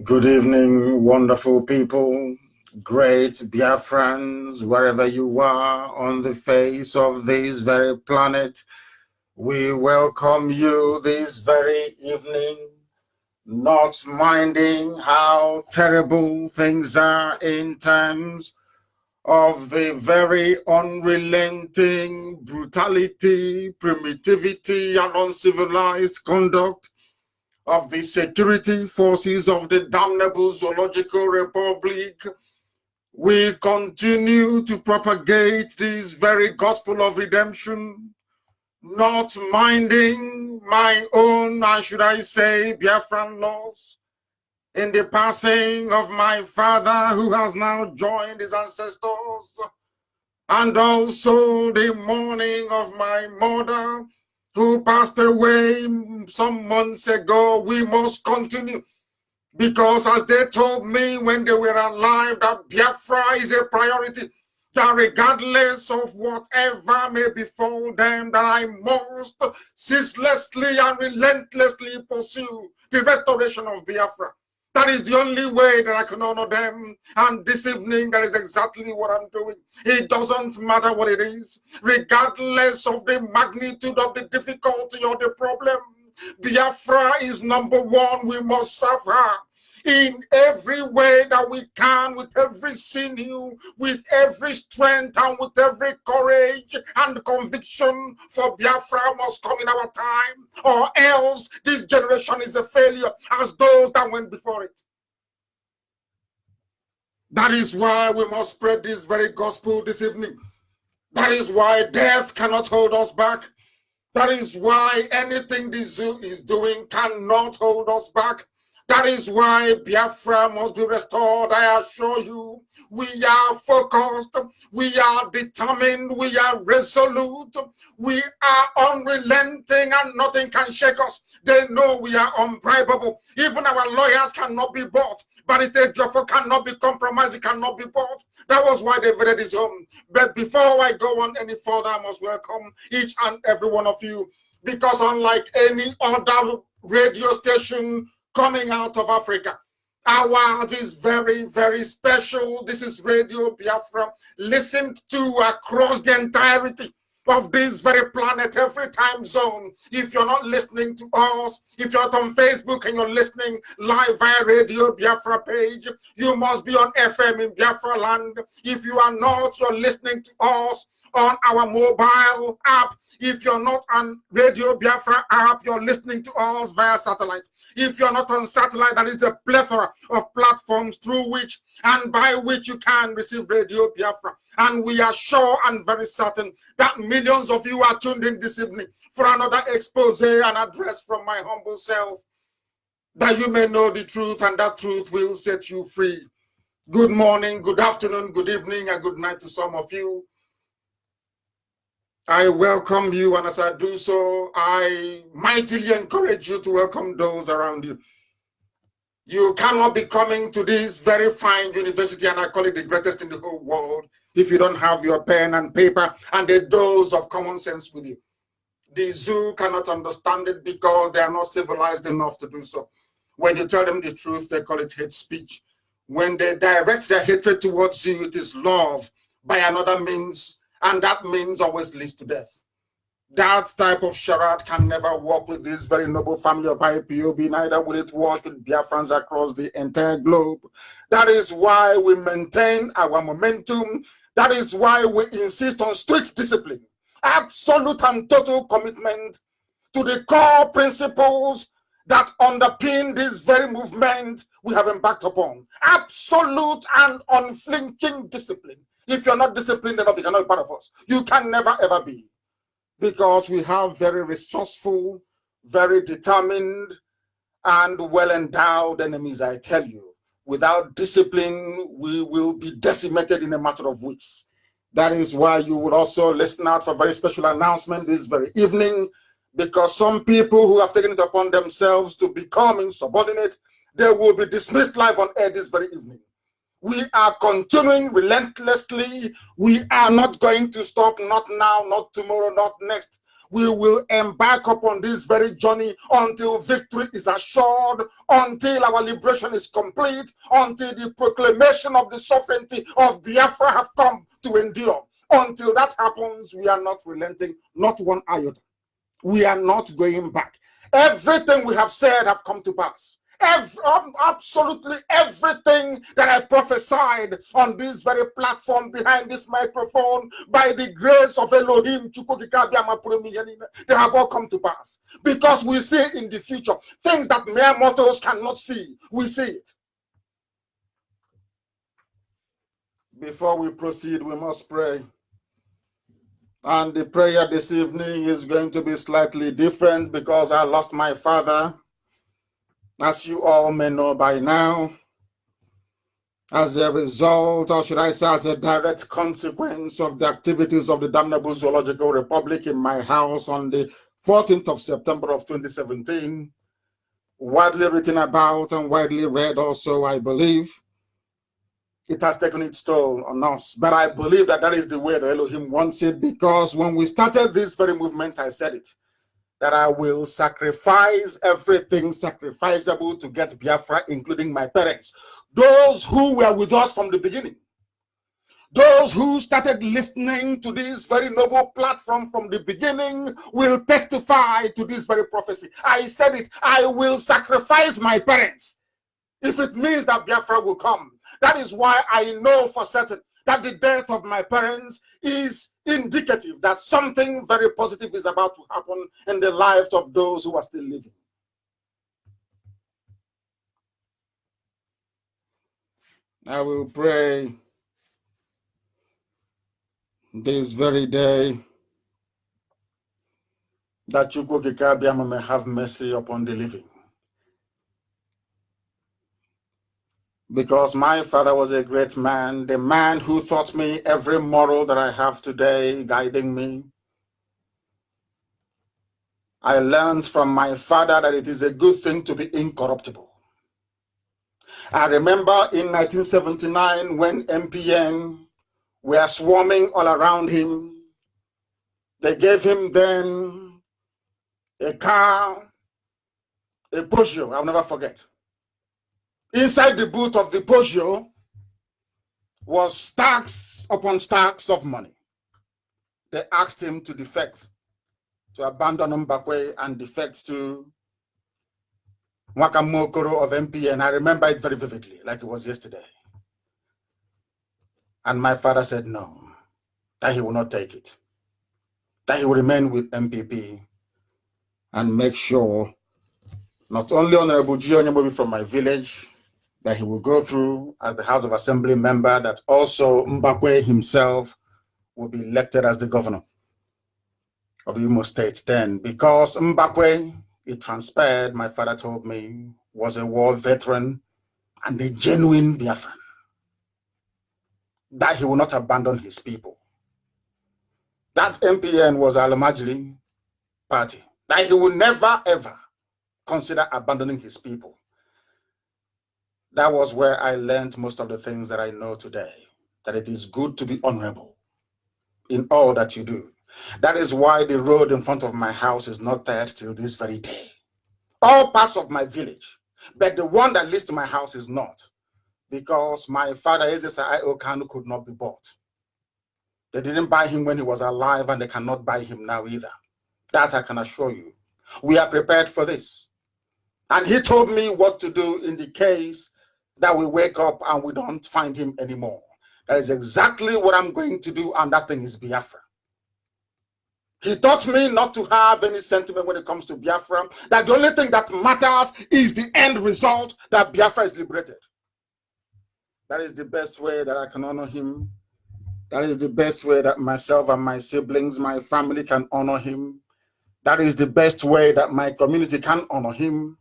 Good evening, wonderful people, great Biafrans, wherever you are on the face of this very planet. We welcome you this very evening, not minding how terrible things are in terms of the very unrelenting brutality, primitivity, and uncivilized conduct of the security forces of the damnable Zoological Republic. We continue to propagate this very gospel of redemption, not minding my own, and should I say, Biafran loss, in the passing of my father who has now joined his ancestors, and also the mourning of my mother who passed away some months ago. We must continue, because as they told me when they were alive, that Biafra is a priority, that regardless of whatever may befall them, that I must ceaselessly and relentlessly pursue the restoration of Biafra. That is the only way that I can honor them. And this evening, that is exactly what I'm doing. It doesn't matter what it is, regardless of the magnitude of the difficulty or the problem. Biafra is number one. We must serve her in every way that we can, with every sinew, with every strength, and with every courage and conviction. For Biafra must come in our time, or else this generation is a failure as those that went before it. That is why we must spread this very gospel this evening. That is why death cannot hold us back. That is why anything the zoo is doing cannot hold us back. That is why Biafra must be restored. I assure you, we are focused, we are determined, we are resolute, we are unrelenting, and nothing can shake us. They know we are unbribable. Even our lawyers cannot be bought. Barrister Joffo cannot be compromised, it cannot be bought. That was why they voted his home. But before I go on any further, I must welcome each and every one of you, because unlike any other radio station coming out of Africa, ours is very, very special. This is Radio Biafra, listened to across the entirety of this very planet, every time zone. If you're not listening to us, if you're not on Facebook and you're listening live via Radio Biafra page, you must be on FM in Biafra land. If you are not, you're listening to us on our mobile app. If you're not on Radio Biafra app, you're listening to us via satellite. If you're not on satellite, that is the plethora of platforms through which and by which you can receive Radio Biafra. And we are sure and very certain that millions of you are tuned in this evening for another expose and address from my humble self, that you may know the truth, and that truth will set you free. Good morning, good afternoon, good evening, and good night to some of you. I welcome you, and as I do so, I mightily encourage you to welcome those around you. You cannot be coming to this very fine university, and I call it the greatest in the whole world, if you don't have your pen and paper and a dose of common sense with you. The zoo cannot understand it because they are not civilized enough to do so. When you tell them the truth, they call it hate speech. When they direct their hatred towards you, it is love by another means, and that means always leads to death. That type of charade can never work with this very noble family of IPOB, neither will it work with Biafrans across the entire globe. That is why we maintain our momentum. That is why we insist on strict discipline, absolute and total commitment to the core principles that underpin this very movement we have embarked upon. Absolute and unflinching discipline. If you're not disciplined enough, you cannot be part of us. You can never, ever be. Because we have very resourceful, very determined, and well-endowed enemies, I tell you. Without discipline, we will be decimated in a matter of weeks. That is why you would also listen out for a very special announcement this very evening, because some people who have taken it upon themselves to become insubordinate, they will be dismissed live on air this very evening. We are continuing relentlessly. We are not going to stop, not now, not tomorrow, not next. We will embark upon this very journey until victory is assured, until our liberation is complete, until the proclamation of the sovereignty of Biafra have come to endure. Until that happens, we are not relenting, not one iota. We are not going back. Everything we have said have come to pass. Absolutely everything that I prophesied on this very platform behind this microphone, by the grace of Elohim, they have all come to pass. Because we see in the future things that mere mortals cannot see. We see it. Before we proceed, we must pray. And the prayer this evening is going to be slightly different because I lost my father, as you all may know by now, as a result, or should I say as a direct consequence of the activities of the damnable Zoological Republic in my house on the 14th of September of 2017, widely written about and widely read also, I believe. It has taken its toll on us, but I believe that that is the way that Elohim wants it, because when we started this very movement, I said it, that I will sacrifice everything sacrificable to get Biafra, including my parents, those who were with us from the beginning, those who started listening to this very noble platform from the beginning will testify to this very prophecy. I said it, I will sacrifice my parents if it means that Biafra will come. That is why I know for certain that the death of my parents is indicative that something very positive is about to happen in the lives of those who are still living. I will pray this very day that Chukwukika may have mercy upon the living. Because my father was a great man, the man who taught me every moral that I have today, guiding me. I learned from my father that it is a good thing to be incorruptible. I remember in 1979 when MPN were swarming all around him. They gave him then a car, a Peugeot, I'll never forget. Inside the boot of the Peugeot was stacks upon stacks of money. They asked him to defect, to abandon Mbakwe and defect to Mwakamokoro of MPN. I remember it very vividly, like it was yesterday. And my father said no, that he will not take it, that he will remain with MPP and make sure not only Honorable Gio Nyamobi from my village, that he will go through as the House of Assembly member, that also Mbakwe himself will be elected as the governor of Imo State then. Because Mbakwe, it transpired, my father told me, was a war veteran and a genuine Biafran, that he will not abandon his people. That MPN was Al-Majri party, that he will never ever consider abandoning his people. That was where I learned most of the things that I know today, that it is good to be honorable in all that you do. That is why the road in front of my house is not there till this very day. All parts of my village, but the one that leads to my house is not, because my father, Kanu, could not be bought. They didn't buy him when he was alive, and they cannot buy him now either. That I can assure you. We are prepared for this. And he told me what to do in the case that we wake up and we don't find him anymore. That is exactly what I'm going to do, and that thing is Biafra. He taught me not to have any sentiment when it comes to Biafra, that the only thing that matters is the end result, that Biafra is liberated. That is the best way that I can honor him. That is the best way that myself and my siblings, my family can honor him. That is the best way that my community can honor him.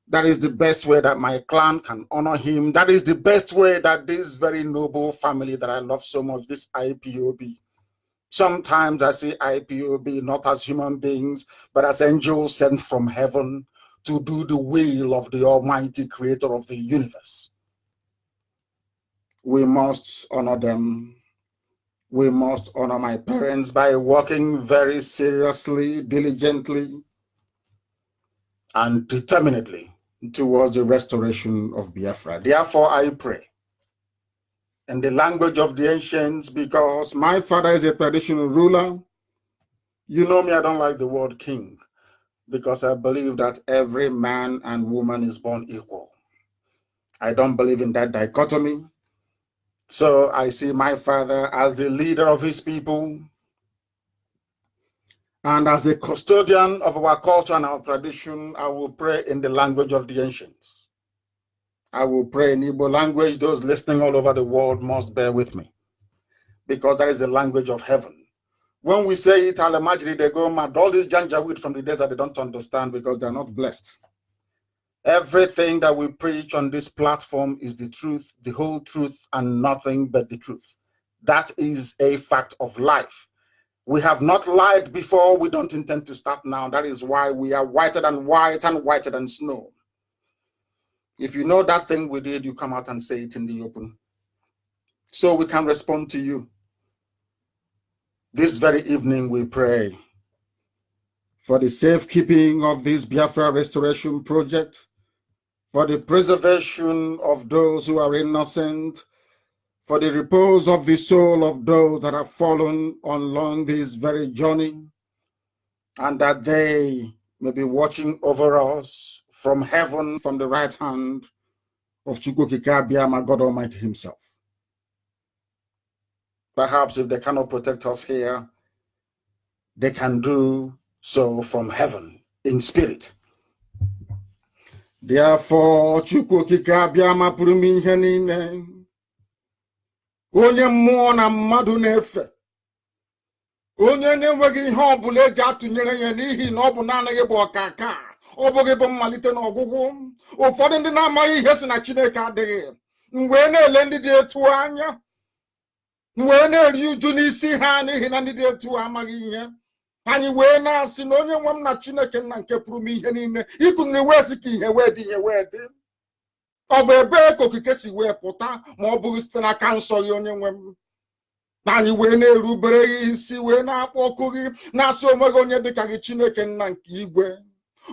That is the best way that my clan can honor him. That is the best way that this very noble family that I love so much, this IPOB. Sometimes I see IPOB not as human beings, but as angels sent from heaven to do the will of the Almighty Creator of the universe. We must honor them. We must honor my parents by working very seriously, diligently, and determinedly towards the restoration of Biafra. Therefore, I pray in the language of the ancients, because my father is a traditional ruler. You know me, I don't like the word king, because I believe that every man and woman is born equal. I don't believe in that dichotomy. So I see my father as the leader of his people and as a custodian of our culture and our tradition. I will pray in the language of the ancients. I will pray in Igbo language. Those listening all over the world must bear with me, because that is the language of heaven. When we say it, I'll imagine they go mad. All these janjaweed from the desert, they don't understand because they're not blessed. Everything that we preach on this platform is the truth, the whole truth, and nothing but the truth. That is a fact of life. We have not lied before. We don't intend to start now. That is why we are whiter than white and whiter than snow. If you know that thing we did, you come out and say it in the open, so we can respond to you. This very evening we pray for the safekeeping of this Biafra restoration project, for the preservation of those who are innocent, for the repose of the soul of those that have fallen along this very journey, and that they may be watching over us from heaven, from the right hand of Chukwukika Abiyama, God Almighty himself. Perhaps if they cannot protect us here, they can do so from heaven in spirit. Therefore, Chukwukika Abiyama pụrụ m ihe niile, onye mmụọ na mmadụ na-efe, onye na-enweghị ihe ọbụla eji atụnyere ya n'ihi na ọ bụ naanị gị bụ ọkaka, ọ bụghị bụ mmalite na ọgwụgwụ. Ụfọdụ ndị na-amaghị ihe si na Chineke adịghị, wee na-ele ndị dị etu anya, wee na-eri uju n'isi ha n'ihi na ndị dị etu amaghị ihe. Anyị wee na-asị na onye nwe m na Chineke nna nke pụrụ m ihe niile, ikuniri wee sị ka ihe wee dị ihe wee dị. Ọ bụ ebe ka okike si wee pụta ma ọ bụghị site n'aka nsọ gị onye nwe m. Na anyị wee na-erubere gị isi, wee na-akpọ ọkụ gị, na-asị onweghị onye dịka gị Chineke nna nke igwe.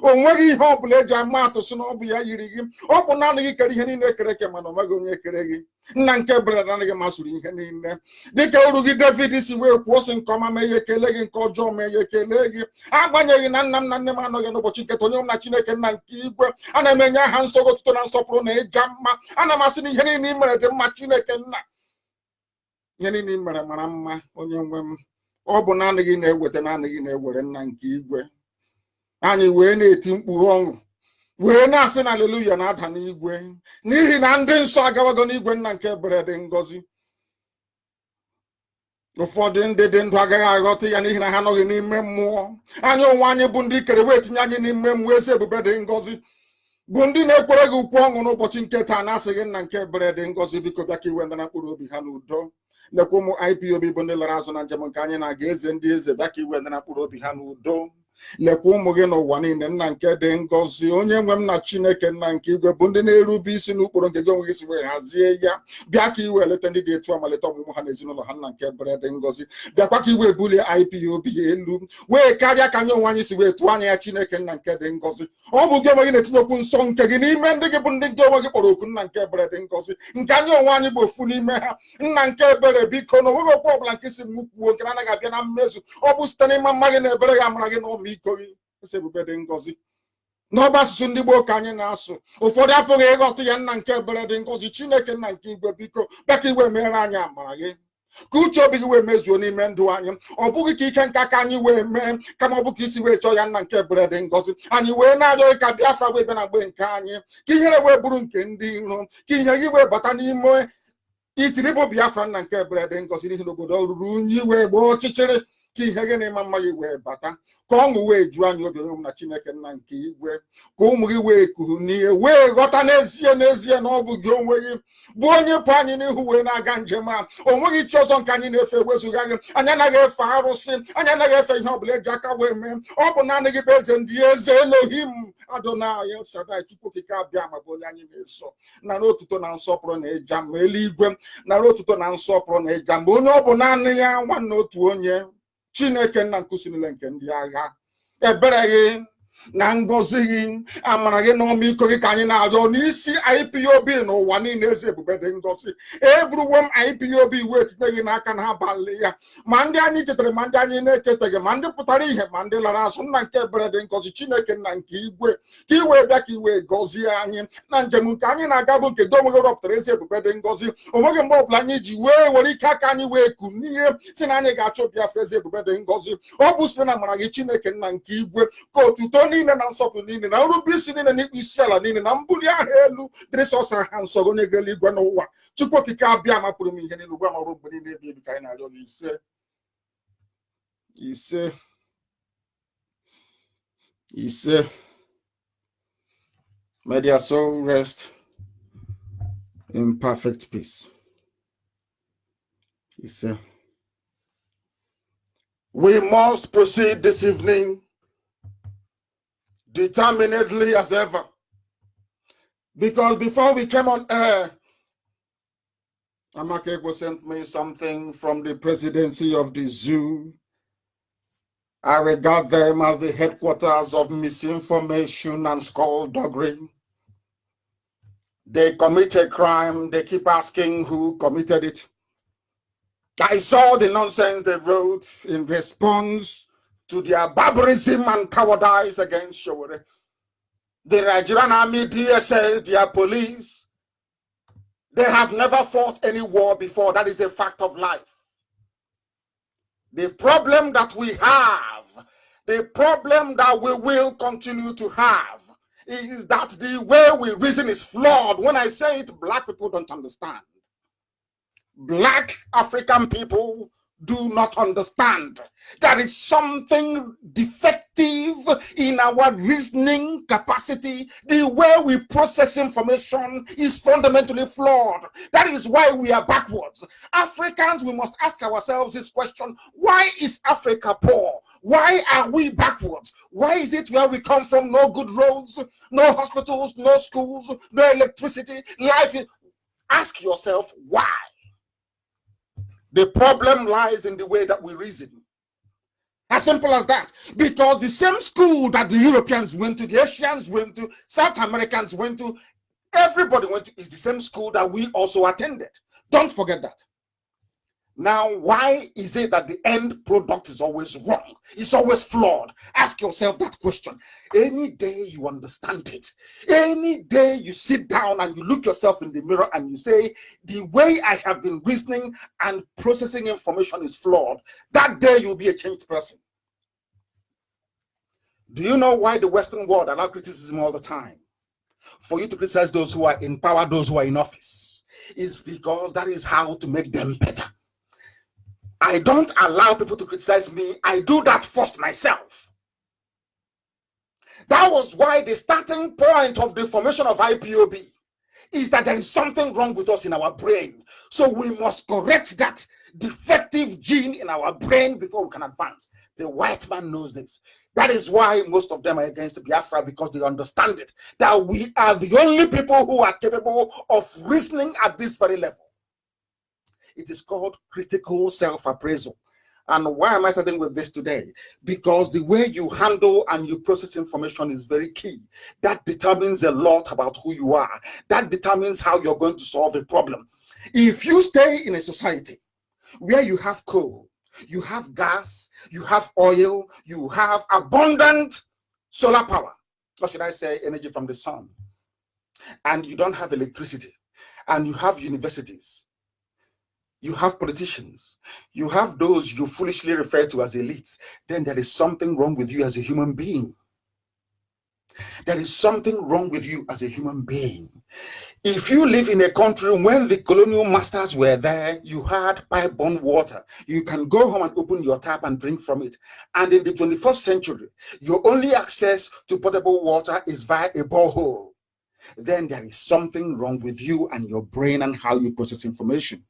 O nweghị ihe ọ bụla eji ama atụ sị na ọ bụ ya yiri gị. Ọ bụ naanị gị kere ihe niile ekere eke, mana o nweghị onye kere gị. Nna nke bere naanị gị masụrụ ihe niile. Dịka oru gị David si wee kwuo sị nke ọma mee ya ekele gị, nke ọjọọ mee ya ekele gị. Agbanyeghị na nna m na nne m anọghị n'ụbọchị nketa, onye m na Chineke nna nke igwe, ana m enye aha nsọ gị otuto na nsọpụrụ na ịja mma. Ana m asị na ihe niile i mere dị mma, Chineke nna. Ihe niile i mere mara mma, onye nwe m. Ọ bụ naanị gị na-eweta, naanị gị na-ewere, nna nke igwe. Anyị wee na-eti mkpụrụ ọṅụ, wee na-asị na aleluya na-ada n'igwe, n'ihi na ndị nsọ agawago n'igwe nna nke ebere dị ngọzi. Ụfọdụ ndị dị ndụ agaghị aghọta ya n'ihi na ha anọghị n'ime mmụọ. Anyị onwe anyị bụ ndị kere wee tinye anyị n'ime mmụọ, ezi ebube dị ngọzi, bụ ndị na-ekwere gị ukwu ọṅụ n'ụbọchị nke taa, na-asị gị nna nke ebere dị ngọzi, biko bịa ka iwe ndị na mkpụrụ obi ha n'udo. Lekwa ụmụ IPOB bụ ndị lara azụ na njem nke anyị na-aga, eze ndị eze, bịa ka iwe ndị na mkpụrụ obi ha n'udo. Lekwa ụmụ gị n'ụwa niile, nna nke dị ngọzi, onye nwe m na Chineke nna nke igwe, bụ ndị na-erube isi n'ụkpụrụ nke gị onwe gị si wee hazie ya. Bịa ka iwe leta ndị dị etu a, malite ọmụmụ ha na ezinụlọ ha, nna nke ebere dị ngọzi. Bịakwa ka iwe bulie IPOB elu, wee karịa ka anyị onwe anyị si wee tụọ anya ya, Chineke nna nke dị ngọzi. Ọ bụ gị onwe gị na-etinye okwu nsọ nke gị n'ime ndị gị, bụ ndị gị onwe gị kpọrọ okwu, nna nke ebere dị ngọzi, nke anyị onwe anyị bụ ofu n'ime ha. Nna nke ebere, biko na onweghị okwu ọbụla nke si m kwuo nke anaghị abịa na mmezu. Ọ bụ site n'ime mma gị na ebere gị, amara gị na ọmịiko gị. Ese ebube dị ngọzi. N'ọba asụsụ ndị Igbo ka anyị na-asụ, ụfọdụ apụghị ịghọta ya, nna nke ebere dị ngọzi. Chineke nna nke igwe, biko bịa ka iwe mere anyị amara gị, ka uche obi gị wee mezuo n'ime ndụ anyị. Ọ bụghị ka ike nka ka anyị wee mee, kama ọ bụ ka isi wee chọọ ya, nna nke ebere dị ngọzi. Anyị wee na-arịọ ka Biafra wee bịa na mgbe nke anyị, ka ihere wee bụrụ nke ndị iro, ka ihe gị wee bata n'ime itiri bụ Biafra, nna nke ebere dị ngọzi, n'ihi na obodo ruru unyi wee gbaa ọchịchịrị. Ki hegene mama we bata. Kong we juan yo be na Chineke nna nke igwe. Ka ụmụ gị wee kuhu n'ihe wee ghọta n'ezie na ọ bụ gị onwe gị bụ onye pụ anyị n'ihu wee na-aga njem a o nweghị chi ọzọ nke anyị na-efe ewezuga gị anyị anaghị efe arụsị anyị anaghị efe ihe ọbụla eji aka wee mee ọ bụ naanị gị bụ eze ndị eze Elohim Adonai El Shaddai Chukwu okike abịa ma bụ onye anyị na-eso nara otuto na nsọpụrụ na ịja ma eluigwe nara otuto na nsọpụrụ na ịja ma onye ọ bụ naanị ya nwanne otu onye Chineke nna nkuzi niile nke ndị agha ebere gị na ngọzi gị amara gị na ọmịiko gị ka anyị na-arịọ n'isi IPOB n'ụwa niile eze ebube dị ngọzi eburuwo m IPOB wee tinye gị n'aka na abalị ya ma ndị anyị chetara ma ndị anyị na-echetaghị ma ndị pụtara ihe ma ndị lara azụ nna nke ebere dị ngọzi Chineke nna nke igwe ka iwee bịa ka iwee gọzie anyị na njem nke anyị na-aga bụ nke gị onwe gị rọpụtara eze ebube dị ngọzi onweghị mgbe ọbụla anyị ji wee were ike aka anyị wee ku n'ihe si na anyị ga-achọ Biafra eze ebube dị ngọzi ọ bụ site na amara gị Chineke nna nke igwe ka otuto niile na nsọpụrụ niile na nrube isi niile na ikpe isi ala niile na mbuli aha elu dịrị sọsọ ha nsọ onye ga eluigwe n'ụwa Chukwu okike abịa mapụrụ m ihe niile ugbu a ma ọrụ mgbe niile ebi ka anyị na-arịọ gị ise may their soul rest in perfect peace. We must proceed this evening determinedly as ever, because before we came on air, Amakeko sent me something from the presidency of the zoo. I regard them as the headquarters of misinformation and skullduggery. They commit a crime, they keep asking who committed it. I saw the nonsense they wrote in response to their barbarism and cowardice against Showore. The Nigerian Army, DSS, their police, they have never fought any war before. That is a fact of life. The problem that we have, the problem that we will continue to have, is that the way we reason is flawed. When I say it, black people don't understand. Black African people do not understand. There is something defective in our reasoning capacity. The way we process information is fundamentally flawed. That is why we are backwards. Africans, we must ask ourselves this question: why is Africa poor? Why are we backwards? Why is it where we come from no good roads, no hospitals, no schools, no electricity, life? Ask yourself why. The problem lies in the way that we reason. As simple as that. Because the same school that the Europeans went to, the Asians went to, South Americans went to, everybody went to, is the same school that we also attended. Don't forget that. Now, why is it that the end product is always wrong? It's always flawed. Ask yourself that question. Any day you understand it, any day you sit down and you look yourself in the mirror and you say, the way I have been reasoning and processing information is flawed, that day you'll be a changed person. Do you know why the Western world allows criticism all the time? For you to criticize those who are in power, those who are in office. It's because that is how to make them better. I don't allow people to criticize me. I do that first myself. That was why the starting point of the formation of IPOB is that there is something wrong with us in our brain. So we must correct that defective gene in our brain before we can advance. The white man knows this. That is why most of them are against Biafra, because they understand it. That we are the only people who are capable of reasoning at this very level. It is called critical self-appraisal. And why am I starting with this today? Because the way you handle and you process information is very key. That determines a lot about who you are. That determines how you're going to solve a problem. If you stay in a society where you have coal, you have gas, you have oil, you have abundant solar power, or should I say energy from the sun, and you don't have electricity, and you have universities, you have politicians, you have those you foolishly refer to as elites, then there is something wrong with you as a human being. There is something wrong with you as a human being. If you live in a country when the colonial masters were there, you had pipe-borne water. You can go home and open your tap and drink from it. And in the 21st century, your only access to potable water is via a borehole. Then there is something wrong with you and your brain and how you process information.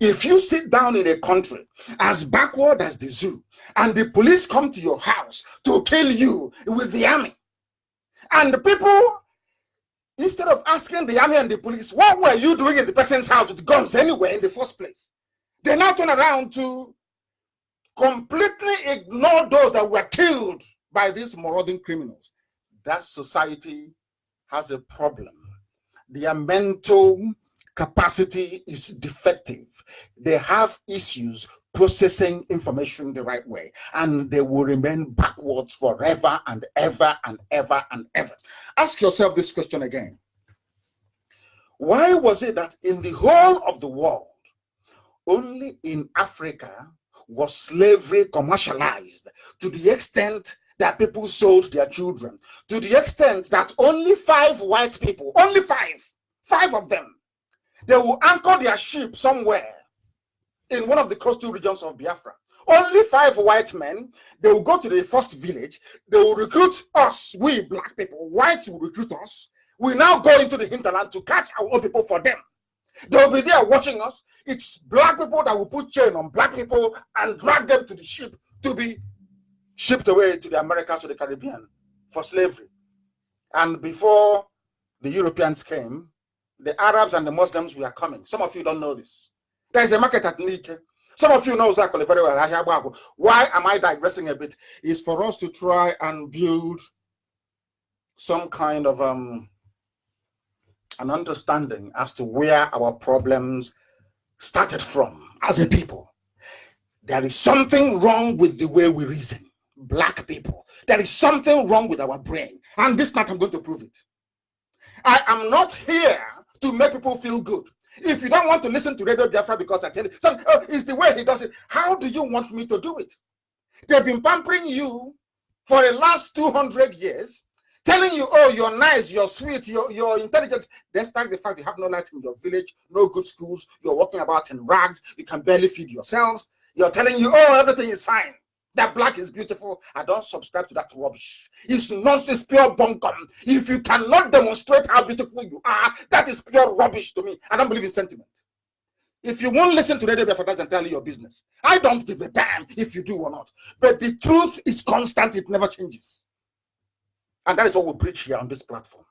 If you sit down in a country as backward as the zoo, and the police come to your house to kill you with the army, and the people, instead of asking the army and the police, what were you doing in the person's house with guns anyway in the first place? They now turn around to completely ignore those that were killed by these marauding criminals. That society has a problem. Their mental capacity is defective. They have issues processing information the right way, and they will remain backwards forever and ever and ever and ever. Ask yourself this question again. Why was it that in the whole of the world, only in Africa was slavery commercialized to the extent that people sold their children, to the extent that only 5 white people, only 5 of them, they will anchor their ship somewhere in one of the coastal regions of Biafra. Only 5 white men, they will go to the first village, they will recruit us, we black people, whites will recruit us. We now go into the hinterland to catch our own people for them. They'll be there watching us. It's black people that will put chain on black people and drag them to the ship to be shipped away to the Americas or the Caribbean for slavery. And before the Europeans came, the Arabs and the Muslims were coming. Some of you don't know this. There is a market at Nike. Some of you know exactly very well. Why am I digressing a bit? Is for us to try and build some kind of an understanding as to where our problems started from as a people. There is something wrong with the way we reason, black people. There is something wrong with our brain. And this night I'm going to prove it. I am not here to make people feel good. If you don't want to listen to Radio Biafra because I tell you, so, it's the way he does it. How do you want me to do it? They've been pampering you for the last 200 years, telling you, oh, you're nice, you're sweet, you're intelligent, despite the fact you have no light in your village, no good schools, you're walking about in rags, you can barely feed yourselves. You're telling you, oh, everything is fine. That black is beautiful. I don't subscribe to that rubbish. It's nonsense, pure bunkum. If you cannot demonstrate how beautiful you are, that is pure rubbish to me. I don't believe in sentiment. If you won't listen to Radio Biafra, that's entirely your business. I don't give a damn if you do or not. But the truth is constant. It never changes. And that is what we preach here on this platform.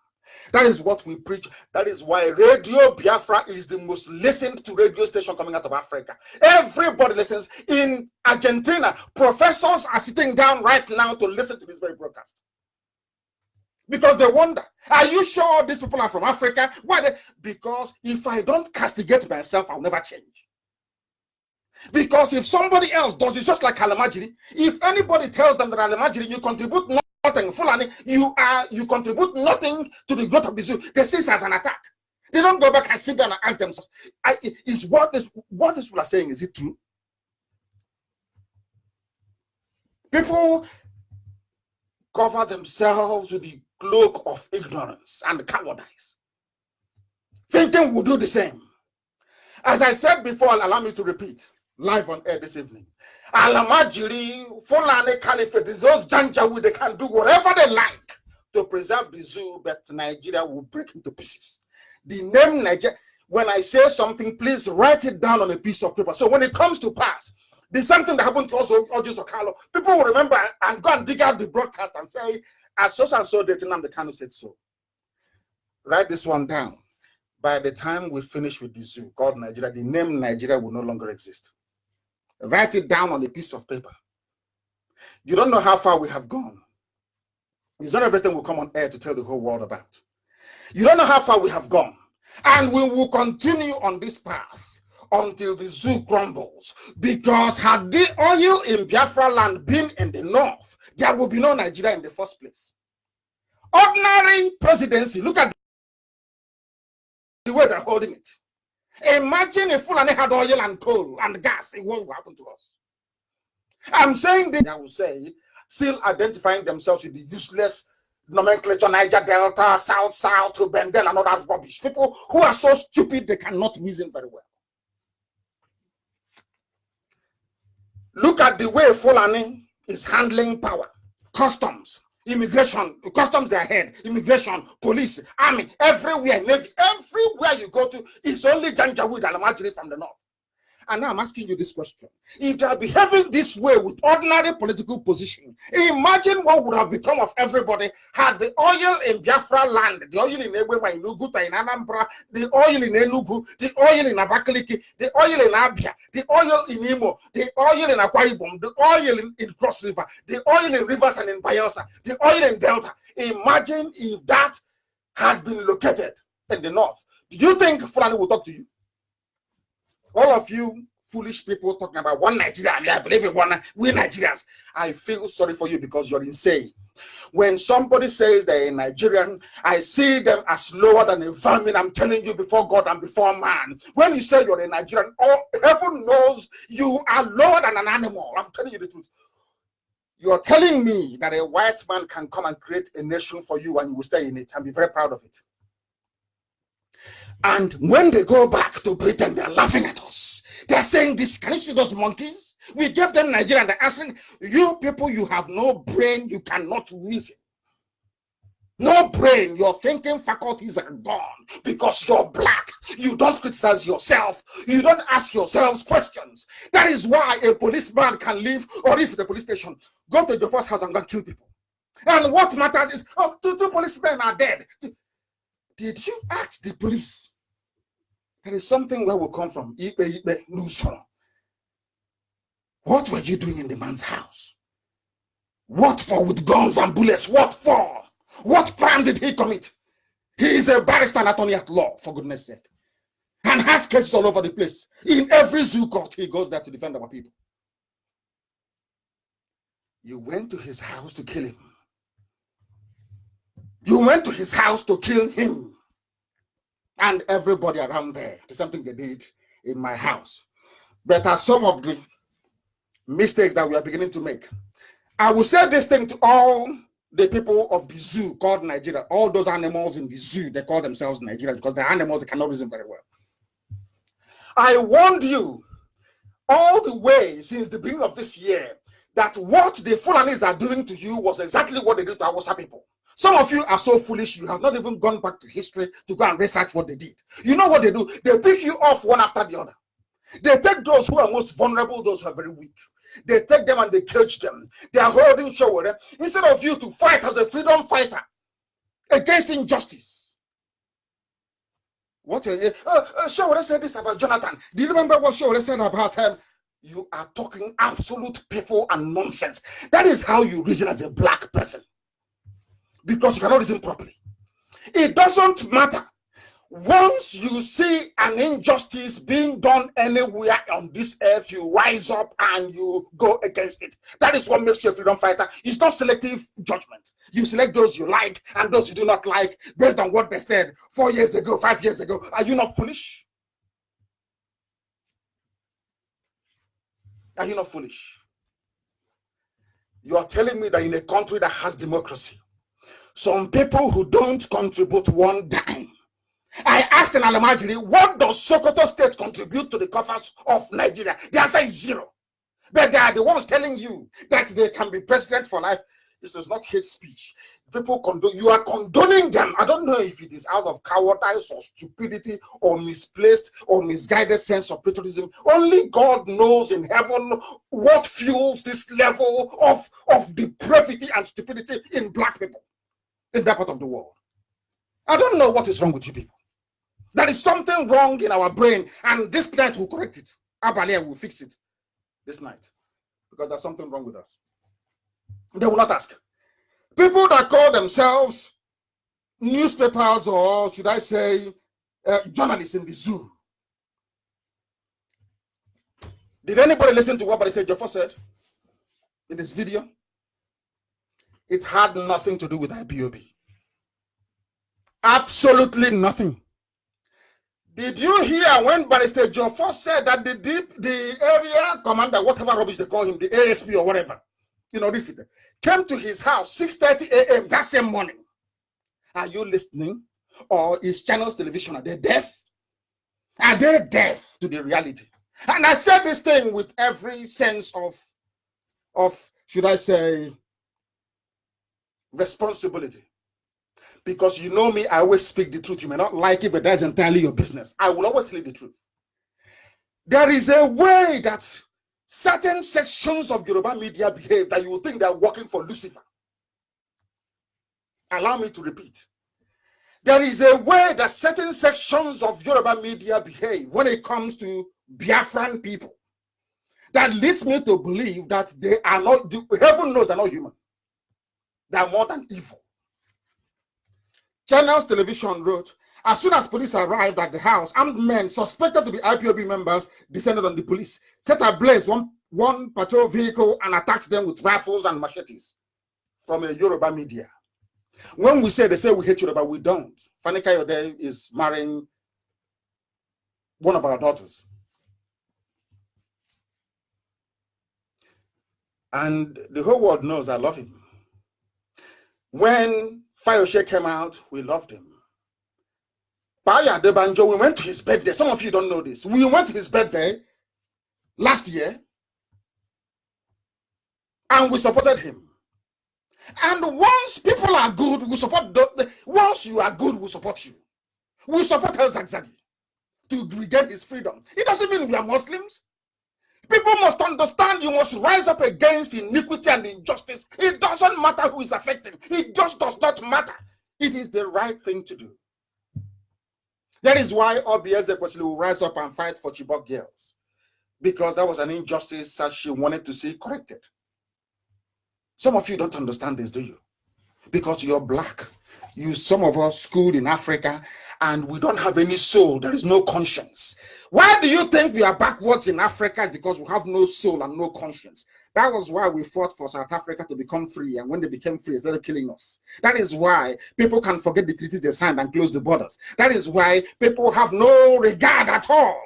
That is what we preach. That is why Radio Biafra is the most listened to radio station coming out of Africa. Everybody listens. In Argentina, professors are sitting down right now to listen to this very broadcast. Because they wonder, are you sure these people are from Africa? Why? Because if I don't castigate myself, I'll never change. Because if somebody else does it, just like Alamajiri, if anybody tells them that Alamajiri, you contribute nothing, Fulani, you contribute nothing to the growth of the zoo, they see it as an attack. They don't go back and sit down and ask themselves, is what these people are saying, is it true? People cover themselves with the cloak of ignorance and cowardice, thinking we'll do the same. As I said before, allow me to repeat, live on air this evening. Alamajiri, Fulani Caliphate, those Janjaweed, they can do whatever they like to preserve the zoo, but Nigeria will break into pieces. The name Nigeria, when I say something, please write it down on a piece of paper. So when it comes to pass, there's something that happened to us, August Carlo, people will remember and go and dig out the broadcast and say, at so and so date, Nnamdi Kanu said so. Write this one down. By the time we finish with the zoo called Nigeria, the name Nigeria will no longer exist. Write it down on a piece of paper. You don't know how far we have gone. It's not everything will come on air to tell the whole world about. You don't know how far we have gone. And we will continue on this path until the zoo crumbles. Because had the oil in Biafra land been in the north, there will be no Nigeria in the first place. Ordinary presidency, look at the way they're holding it. Imagine if Fulani had oil and coal and gas, it won't happen to us. I'm saying this, I will say, still identifying themselves with the useless nomenclature, Niger Delta, South, Bendel, and all that rubbish. People who are so stupid they cannot reason very well. Look at the way Fulani is handling power. Customs, immigration, customs their head, immigration, police, army, everywhere, Navy, everywhere you go to, it's only Janjaweed and Almajiri from the north. And now I'm asking you this question. If they are behaving this way with ordinary political position, imagine what would have become of everybody had the oil in Biafra land, the oil in Ebewa, in Uguta, in Anambra, the oil in Enugu, the oil in Abakaliki, the oil in Abia, the oil in Imo, the oil in Akwa Ibom, the oil in Cross River, the oil in Rivers and in Bayelsa, the oil in Delta. Imagine if that had been located in the north. Do you think Fulani will talk to you? All of you foolish people talking about one Nigeria, and I believe in one, we Nigerians. I feel sorry for you because you're insane. When somebody says they're a Nigerian, I see them as lower than a vermin. I'm telling you before God and before man. When you say you're a Nigerian, oh, heaven knows you are lower than an animal. I'm telling you the truth. You're telling me that a white man can come and create a nation for you and you will stay in it and be very proud of it. And when they go back to Britain, they're laughing at us. They're saying this, can you see those monkeys? We gave them Nigeria and they're asking, you people, you have no brain, you cannot reason. No brain, your thinking faculties are gone because you're black. You don't criticize yourself. You don't ask yourselves questions. That is why a policeman can leave, or if the police station, go to the first house and go kill people. And what matters is, oh, two policemen are dead. Did you ask the police? There is something where we come from. What were you doing in the man's house? What for with guns and bullets? What for? What crime did he commit? He is a barrister and attorney at law, for goodness sake. And has cases all over the place. In every zoo court, he goes there to defend our people. You went to his house to kill him. You went to his house to kill him. And everybody around there. There's something they did in my house. But as some of the mistakes that we are beginning to make, I will say this thing to all the people of the zoo called Nigeria. All those animals in the zoo, they call themselves Nigerians because they're animals, they cannot reason very well. I warned you all the way since the beginning of this year that what the Fulanis are doing to you was exactly what they did to Hausa people. Some of you are so foolish, you have not even gone back to history to go and research what they did. You know what they do? They pick you off one after the other. They take those who are most vulnerable, those who are very weak. They take them and they cage them. They are holding show with them. Instead of you to fight as a freedom fighter against injustice. What Showore said this about Jonathan. Do you remember what Showore said about him? You are talking absolute piffle and nonsense. That is how you reason as a black person. Because you cannot reason properly. It doesn't matter. Once you see an injustice being done anywhere on this earth, you rise up and you go against it. That is what makes you a freedom fighter. It's not selective judgment. You select those you like and those you do not like based on what they said 4 years ago, 5 years ago. Are you not foolish? Are you not foolish? You are telling me that in a country that has democracy, some people who don't contribute one dime. I asked an Almajiri, what does Sokoto State contribute to the coffers of Nigeria? The answer is zero. But they are the ones telling you that they can be president for life. This is not hate speech. People condone, you are condoning them. I don't know if it is out of cowardice or stupidity or misplaced or misguided sense of patriotism. Only God knows in heaven what fuels this level of depravity and stupidity in black people in that part of the world. I don't know what is wrong with you people. There is something wrong in our brain, and this night will correct it. Abalia will fix it this night because there's something wrong with us. They will not ask. People that call themselves newspapers, or should I say journalists in the zoo. Did anybody listen to what Barrister Joffa said in this video? It had nothing to do with IPOB. Absolutely nothing. Did you hear when Barrister Joffa said that the area commander, whatever rubbish they call him, the ASP or whatever, came to his house 6:30 a.m. that same morning. Are you listening? Or is channels television, are they deaf? Are they deaf to the reality? And I said this thing with every sense of should I say, responsibility. Because you know me, I always speak the truth. You may not like it, but that's entirely your business. I will always tell you the truth. There is a way that certain sections of Yoruba media behave that you will think they're working for Lucifer. Allow me to repeat. There is a way that certain sections of Yoruba media behave when it comes to Biafran people that leads me to believe that they are not, heaven knows they're not human. They are more than evil. Channels Television wrote, as soon as police arrived at the house, armed men suspected to be IPOB members descended on the police, set ablaze one patrol vehicle and attacked them with rifles and machetes from a Yoruba media. When we say, they say we hate Yoruba, we don't. Fani Kayode is marrying one of our daughters. And the whole world knows I love him. When Fayoshe came out, we loved him. Baya Debanjo, we went to his birthday. Some of you don't know this. We went to his birthday last year and we supported him. And once people are good, we support once you are good, we support you. We support El Zagzagi to regain his freedom. It doesn't mean we are Muslims. People must understand you must rise up against iniquity and injustice. It doesn't matter who is affected. It just does not matter. It is the right thing to do. That is why Obieze Kwesili will rise up and fight for Chibok girls. Because that was an injustice that she wanted to see corrected. Some of you don't understand this, do you? Because you're black. Some of us schooled in Africa and we don't have any soul. There is no conscience. Why do you think we are backwards in Africa? It's because we have no soul and no conscience. That was why we fought for South Africa to become free. And when they became free, they started killing us. That is why people can forget the treaties they signed and close the borders. That is why people have no regard at all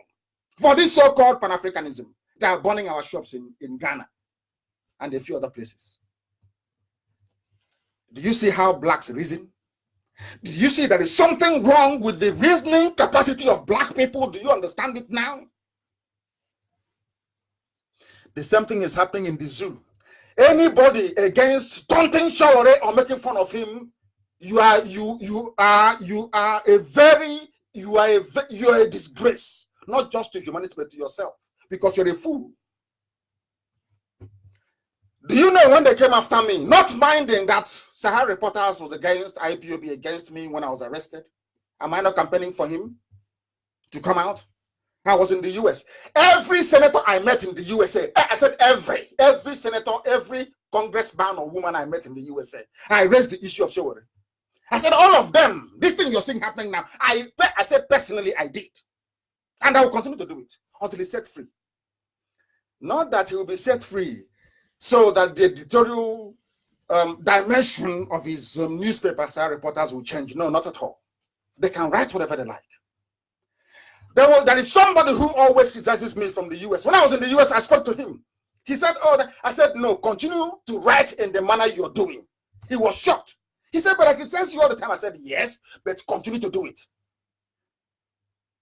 for this so-called Pan-Africanism. They are burning our shops in Ghana and a few other places. Do you see how blacks reason? Do you see there is something wrong with the reasoning capacity of black people? Do you understand it now? The same thing is happening in the zoo. Anybody against taunting Shaore or making fun of him, you are a disgrace, not just to humanity but to yourself, because you're a fool. Do you know when they came after me, not minding that Sahara Reporters was against IPOB, against me when I was arrested? Am I not campaigning for him to come out? I was in the US. Every senator I met in the USA, I said every senator, every congressman or woman I met in the USA, I raised the issue of Shawari. I said all of them, this thing you're seeing happening now, I said personally I did. And I will continue to do it until he's set free. Not that he will be set free so that the editorial dimension of his newspapers and reporters will change. No, not at all. They can write whatever they like. There is somebody who always criticizes me from the US. When I was in the US, I spoke to him. He said, I said, no, continue to write in the manner you're doing. He was shocked. He said, but I criticize you all the time. I said, yes, but continue to do it.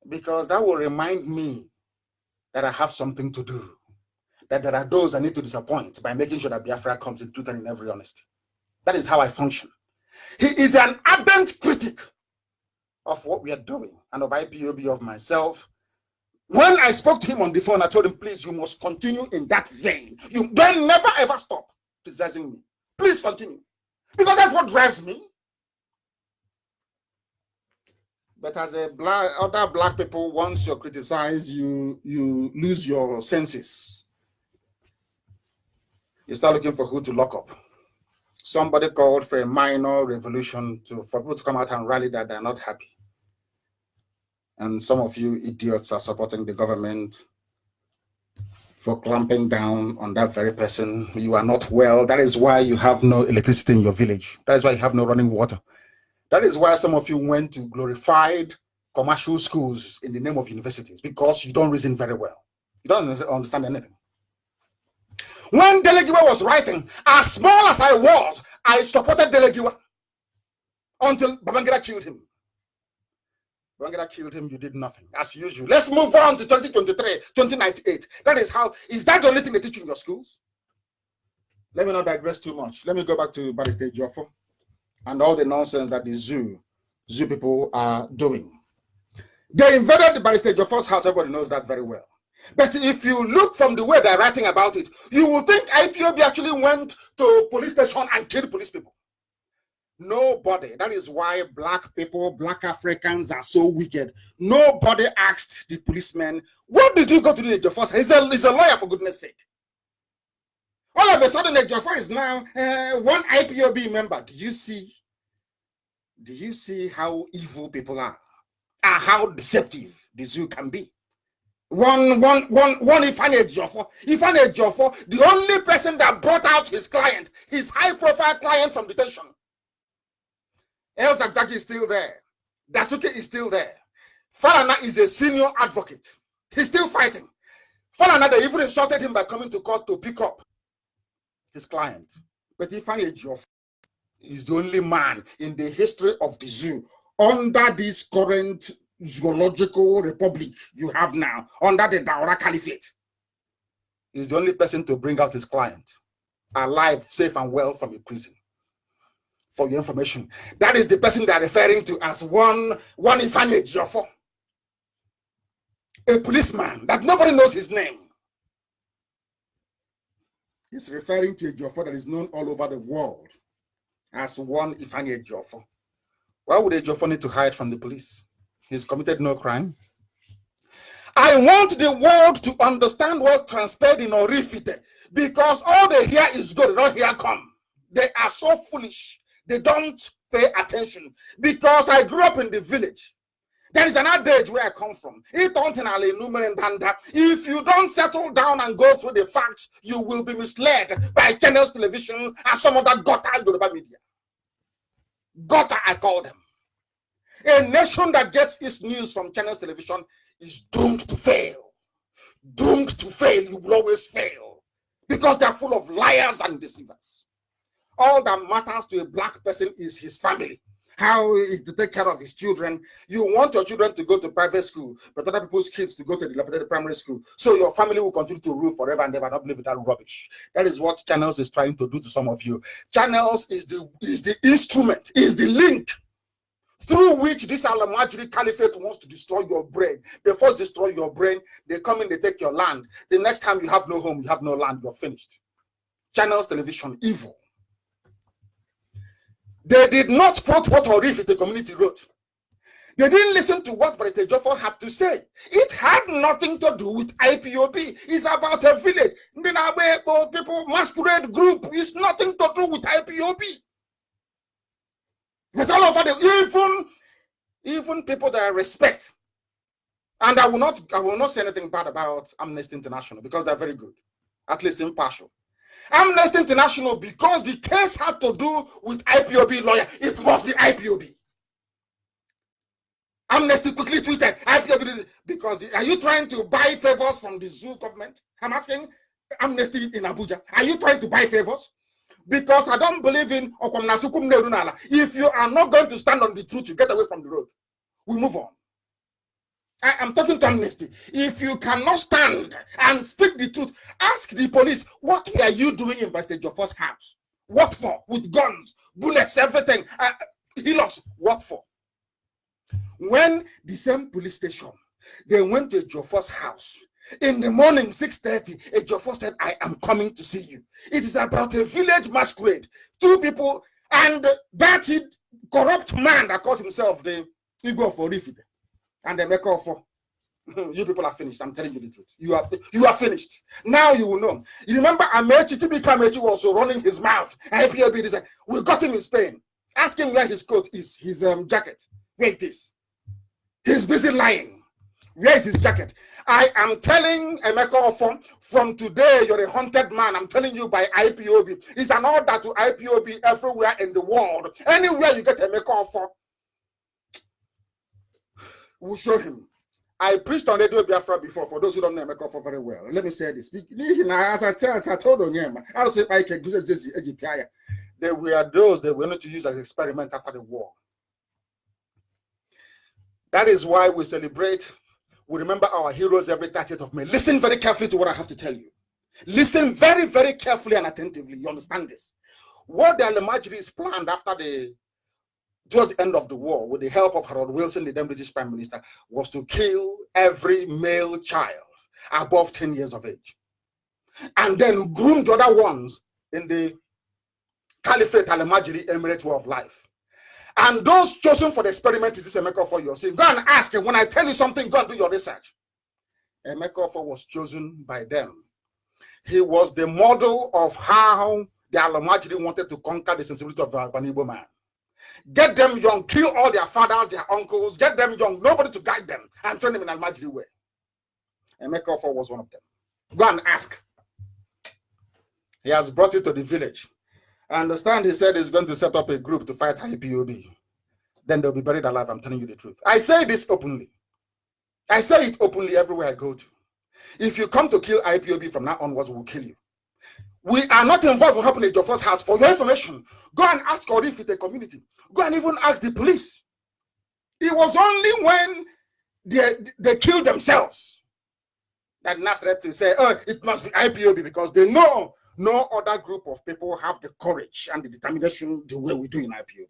Because that will remind me that I have something to do. That there are those I need to disappoint by making sure that Biafra comes in truth and in every honesty. That is how I function. He is an ardent critic of what we are doing and of IPOB, of myself. When I spoke to him on the phone, I told him, please, you must continue in that vein. You then never ever stop criticizing me. Please continue. Because that's what drives me. But as other black people, once you're criticized, you lose your senses. You start looking for who to lock up. Somebody called for a minor revolution for people to come out and rally that they're not happy. And some of you idiots are supporting the government for clamping down on that very person. You are not well. That is why you have no electricity in your village. That is why you have no running water. That is why some of you went to glorified commercial schools in the name of universities, because you don't reason very well. You don't understand anything. When Delegiwa was writing, as small as I was, I supported Delegiwa until Babangida killed him. Babangida killed him, you did nothing, as usual. Let's move on to 2023, 2098. That is how, is that the only thing they teach in your schools? Let me not digress too much. Let me go back to Barrister Joffo and all the nonsense that the zoo people are doing. They invaded the Barrister Joffo's house, everybody knows that very well. But if you look from the way they're writing about it, you will think IPOB actually went to police station and killed police people. Nobody. That is why black people, black Africans are so wicked. Nobody asked the policeman, what did you go to do at Joffo's? He's a lawyer, for goodness sake. All of a sudden, Jofo is now one IPOB member. Do you see how evil people are? And how deceptive the zoo can be? One Ifane Jofo, the only person that brought out his client, his high-profile client from detention. El Zakzaki is still there. Dasuke is still there. Falana is a senior advocate. He's still fighting. Falana, they even insulted him by coming to court to pick up his client. But Ifane Jofo is the only man in the history of the zoo under this current zoological republic you have now, under the Daura Caliphate. He's the only person to bring out his client alive, safe and well from a prison. For your information, that is the person they're referring to as one Ifane Jofo, a policeman that nobody knows his name. He's referring to a Jofo that is known all over the world as one Ifane Jofo. Why would a Jofo need to hide from the police? He's committed no crime. I want the world to understand what transpired in Orifite, because all they hear is good, they don't hear come. They are so foolish. They don't pay attention. Because I grew up in the village. There is an adage where I come from. If you don't settle down and go through the facts, you will be misled by channels, television, and some other gutter Yoruba media. Gutter, I call them. A nation that gets its news from channels, television is doomed to fail. Doomed to fail. You will always fail. Because they are full of liars and deceivers. All that matters to a black person is his family. How to take care of his children. You want your children to go to private school, but other people's kids to go to the primary school. So your family will continue to rule forever and ever. Not believe that rubbish. That is what channels is trying to do to some of you. Channels is the instrument, is the link through which this Alamajiri Caliphate wants to destroy your brain. They first destroy your brain. They come in, they take your land. The next time you have no home, you have no land, you're finished. Channels, television, evil. They did not quote what Orif the community wrote. They didn't listen to what Barrister Joffo had to say. It had nothing to do with IPOB. It's about a village. People, masquerade group. It's nothing to do with IPOB. But all over even people that I respect, and I will not say anything bad about Amnesty International because they're very good, at least impartial. Amnesty International, because the case had to do with IPOB lawyer, it must be IPOB. Amnesty quickly tweeted, IPOB, because are you trying to buy favors from the zoo government? I'm asking Amnesty in Abuja, are you trying to buy favors? Because I don't believe in Okwamnasukum Nerunala. If you are not going to stand on the truth, you get away from the road. We move on. I am talking to Amnesty. If you cannot stand and speak the truth, ask the police, what were you doing in Barrister Joffo's house? What for? With guns, bullets, everything. He lost. What for? When the same police station, they went to Joffo's house. In the morning, 6:30, a Joffo said, I am coming to see you. It is about a village masquerade. Two people, and that corrupt man that calls himself the Igbo for Rifid. And the maker for you people are finished. I'm telling you the truth. You are finished. Now you will know. You remember Amechi Tibikamechi was also running his mouth. IPOB is like, we got him in Spain. Ask him where his coat is, his jacket. Where it is. He's busy lying. Where is his jacket? I am telling Emeka from today, you're a haunted man. I'm telling you by IPOB. It's an order to IPOB everywhere in the world. Anywhere you get Emeka we'll show him. I preached on Radio Biafra before, for those who don't know Emeka for very well. Let me say this. As I told Onyema, I say they were those they were not to use as experiment after the war. That is why we celebrate, we remember our heroes every 30th of May. Listen very carefully to what I have to tell you. Listen very, very carefully and attentively. You understand this? What the Al-Majris planned towards the end of the war, with the help of Harold Wilson, the then British Prime Minister, was to kill every male child above 10 years of age. And then groom the other ones in the Caliphate Al-Majri Emirate way of life. And those chosen for the experiment is this Emeka for your saying. Go and ask him. When I tell you something, go and do your research. Emeka for was chosen by them. He was the model of how the Al-Majri wanted to conquer the sensibility of an Igbo man. Get them young, kill all their fathers, their uncles, get them young, nobody to guide them, and train them in Al-Majri way. Emeka was one of them. Go and ask. He has brought it to the village. I understand he said he's going to set up a group to fight IPOB. Then they'll be buried alive, I'm telling you the truth. I say this openly. I say it openly everywhere I go to. If you come to kill IPOB from now onwards, we'll kill you. We are not involved in what happened in Jofo's house. For your information, go and ask Orif with the community. Go and even ask the police. It was only when they killed themselves that Nasret to say, oh, it must be IPOB, because they know no other group of people have the courage and the determination the way we do in IPOB.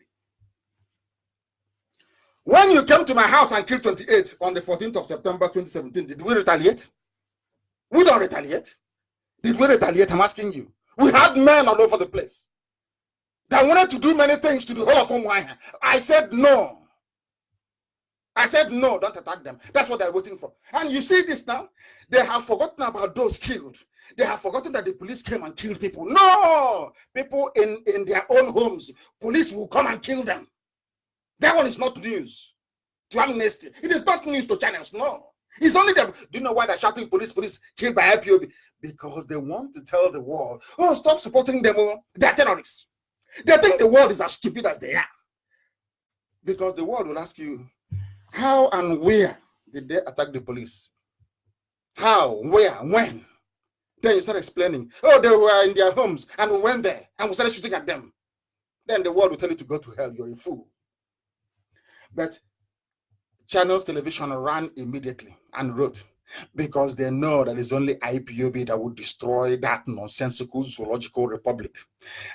When you came to my house and killed 28 on the 14th of September 2017, did we retaliate? We don't retaliate. Did we retaliate? I'm asking you. We had men all over the place that wanted to do many things to the whole of Umuahia. I said no. I said no, don't attack them. That's what they're waiting for. And you see this now? They have forgotten about those killed. They have forgotten that the police came and killed people. No! People in their own homes, police will come and kill them. That one is not news to Amnesty. It is not news to channels, no. It's only them. Do you know why they're shouting police killed by IPOB? Because they want to tell the world, oh, stop supporting them. They're terrorists. They think the world is as stupid as they are. Because the world will ask you, how and where did they attack the police? How, where, when? Then you start explaining, oh, they were in their homes and we went there and we started shooting at them. Then the world will tell you to go to hell, you're a fool. But Channels Television ran immediately and wrote, because they know that it's only IPOB that would destroy that nonsensical zoological republic.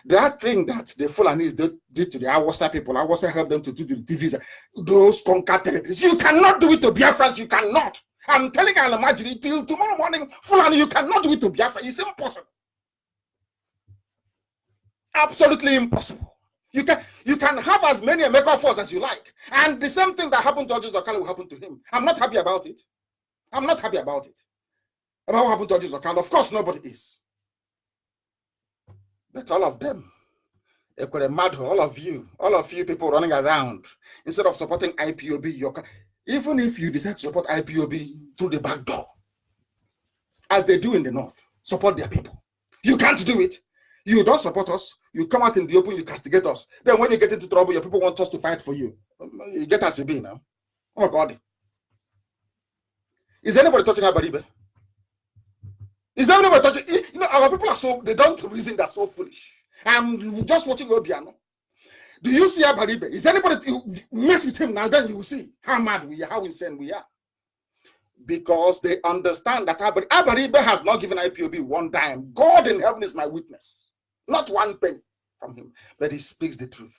That thing that the Fulanis did to the Awasa people, Awasa helped them to do the TVs, those conquered territories. You cannot do it to Biafrans, you cannot. I'm telling Al-Majri till tomorrow morning, Fulani, you cannot do it to Biafra. It's impossible. Absolutely impossible. You can have as many Emeka force as you like. And the same thing that happened to Oji Zokalo will happen to him. I'm not happy about it. I'm not happy about it. About what happened to Oji Zokalo. Of course, nobody is. But all of them, all of you people running around, instead of supporting IPOB, even if you decide to support IPOB through the back door, as they do in the north, support their people. You can't do it. You don't support us. You come out in the open, you castigate us. Then when you get into trouble, your people want us to fight for you. You get us a B now. Oh my God. Is anybody touching Abaribe? Is anybody touching? You know, our people are so, they don't reason, they're so foolish. I'm just watching Obiano. Do you see Abaribe? Is anybody mess with him now? Then you will see how mad we are, how insane we are. Because they understand that Abaribe has not given IPOB one dime. God in heaven is my witness. Not one penny from him. But he speaks the truth.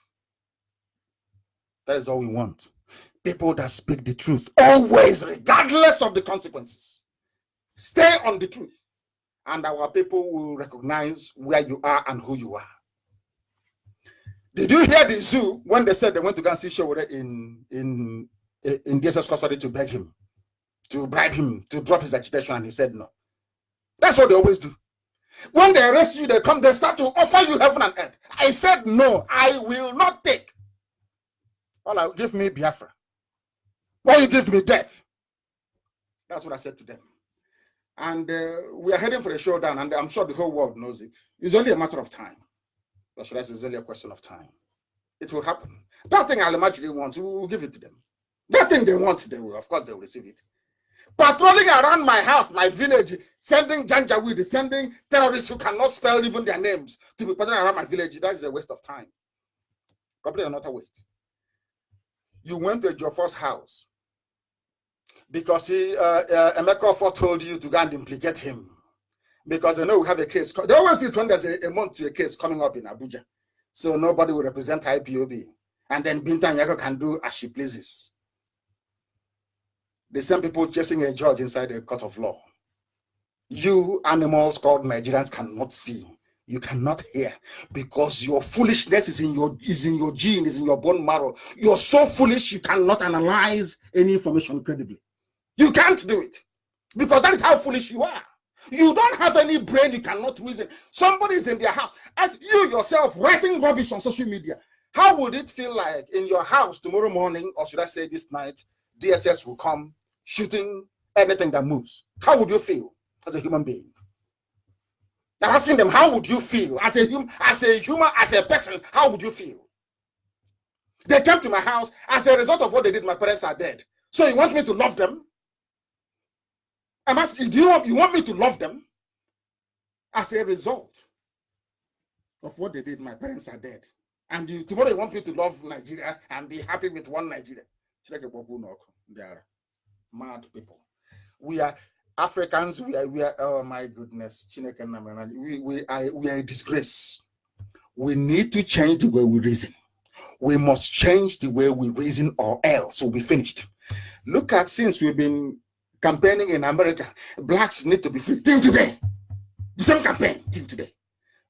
That is all we want. People that speak the truth. Always, regardless of the consequences. Stay on the truth. And our people will recognize where you are and who you are. Did you hear the zoo when they said they went to go and see Showore in DSS custody to beg him, to bribe him, to drop his agitation, and he said no? That's what they always do. When they arrest you, they come, they start to offer you heaven and earth. I said no, I will not take. Well, give me Biafra. Or you give me death. That's what I said to them. And we are heading for a showdown, and I'm sure the whole world knows it. It's only a matter of time. Or should I say it's only a question of time? It will happen. That thing Al-Majri wants, we will give it to them. That thing they want, they will, of course, they will receive it. patrolling around my house, my village, sending Janjaweed, sending terrorists who cannot spell even their names to be patrolling around my village. That is a waste of time. Completely another waste. You went to your first house because Emeka told you to go and implicate him because they know we have a case. They always do it when there's a month to a case coming up in Abuja. So nobody will represent IPOB. And then Binta Nyako can do as she pleases. The same people chasing a judge inside a court of law. You animals called Nigerians cannot see. You cannot hear because your foolishness is in your gene, is in your bone marrow. You're so foolish you cannot analyze any information credibly. You can't do it because that is how foolish you are. You don't have any brain, you cannot reason. Somebody is in their house and you yourself writing rubbish on social media. How would it feel like in your house tomorrow morning, or should I say this night, DSS will come shooting anything that moves? How would you feel as a human being? I'm asking them, how would you feel as a human, as a person? How would you feel? They came to my house as a result of what they did. My parents are dead. So you want me to love them? I'm asking, do you want me to love them as a result of what they did? My parents are dead. And tomorrow you want me to love Nigeria and be happy with one Nigeria. They are mad people. We are Africans. We are oh my goodness. We are a disgrace. We need to change the way we reason. We must change the way we reason or else we'll be finished. Look at, since we've been campaigning in America, blacks need to be free till today. The same campaign till today.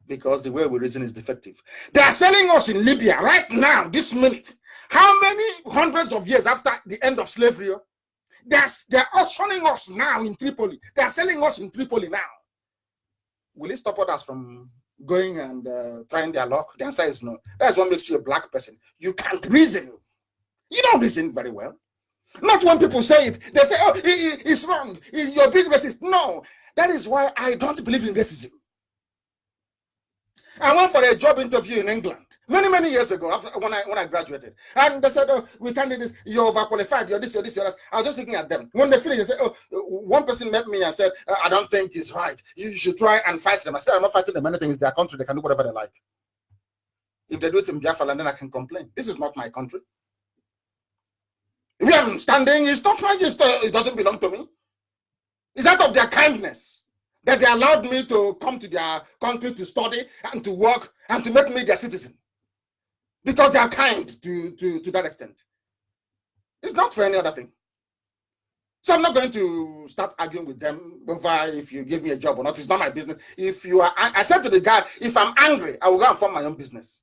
Because the way we reason is defective. They are selling us in Libya right now, this minute. How many hundreds of years after the end of slavery? They're auctioning us now in Tripoli. They are selling us in Tripoli now. Will it stop others from going and trying their luck? The answer is no. That's what makes you a black person. You can't reason. You don't reason very well. Not when people say it. They say, oh, it's wrong. You're a big racist. No. That is why I don't believe in racism. I went for a job interview in England many years ago when I graduated, and they said, "Oh, we can't do this. You're overqualified. You're this. You're this. You're this." I was just looking at them. When they finished, they said, "Oh, one person met me and said, I don't think it's right. You should try and fight them." I said, "I'm not fighting them. Anything is their country. They can do whatever they like. If they do it in Biafra, then I can complain. This is not my country. If I'm standing, it's not my. It doesn't belong to me. It's out of their kindness that they allowed me to come to their country to study and to work and to make me their citizen. Because they are kind to that extent. It's not for any other thing. So I'm not going to start arguing with them over if you give me a job or not. It's not my business. If you are, I said to the guy, if I'm angry, I will go and form my own business.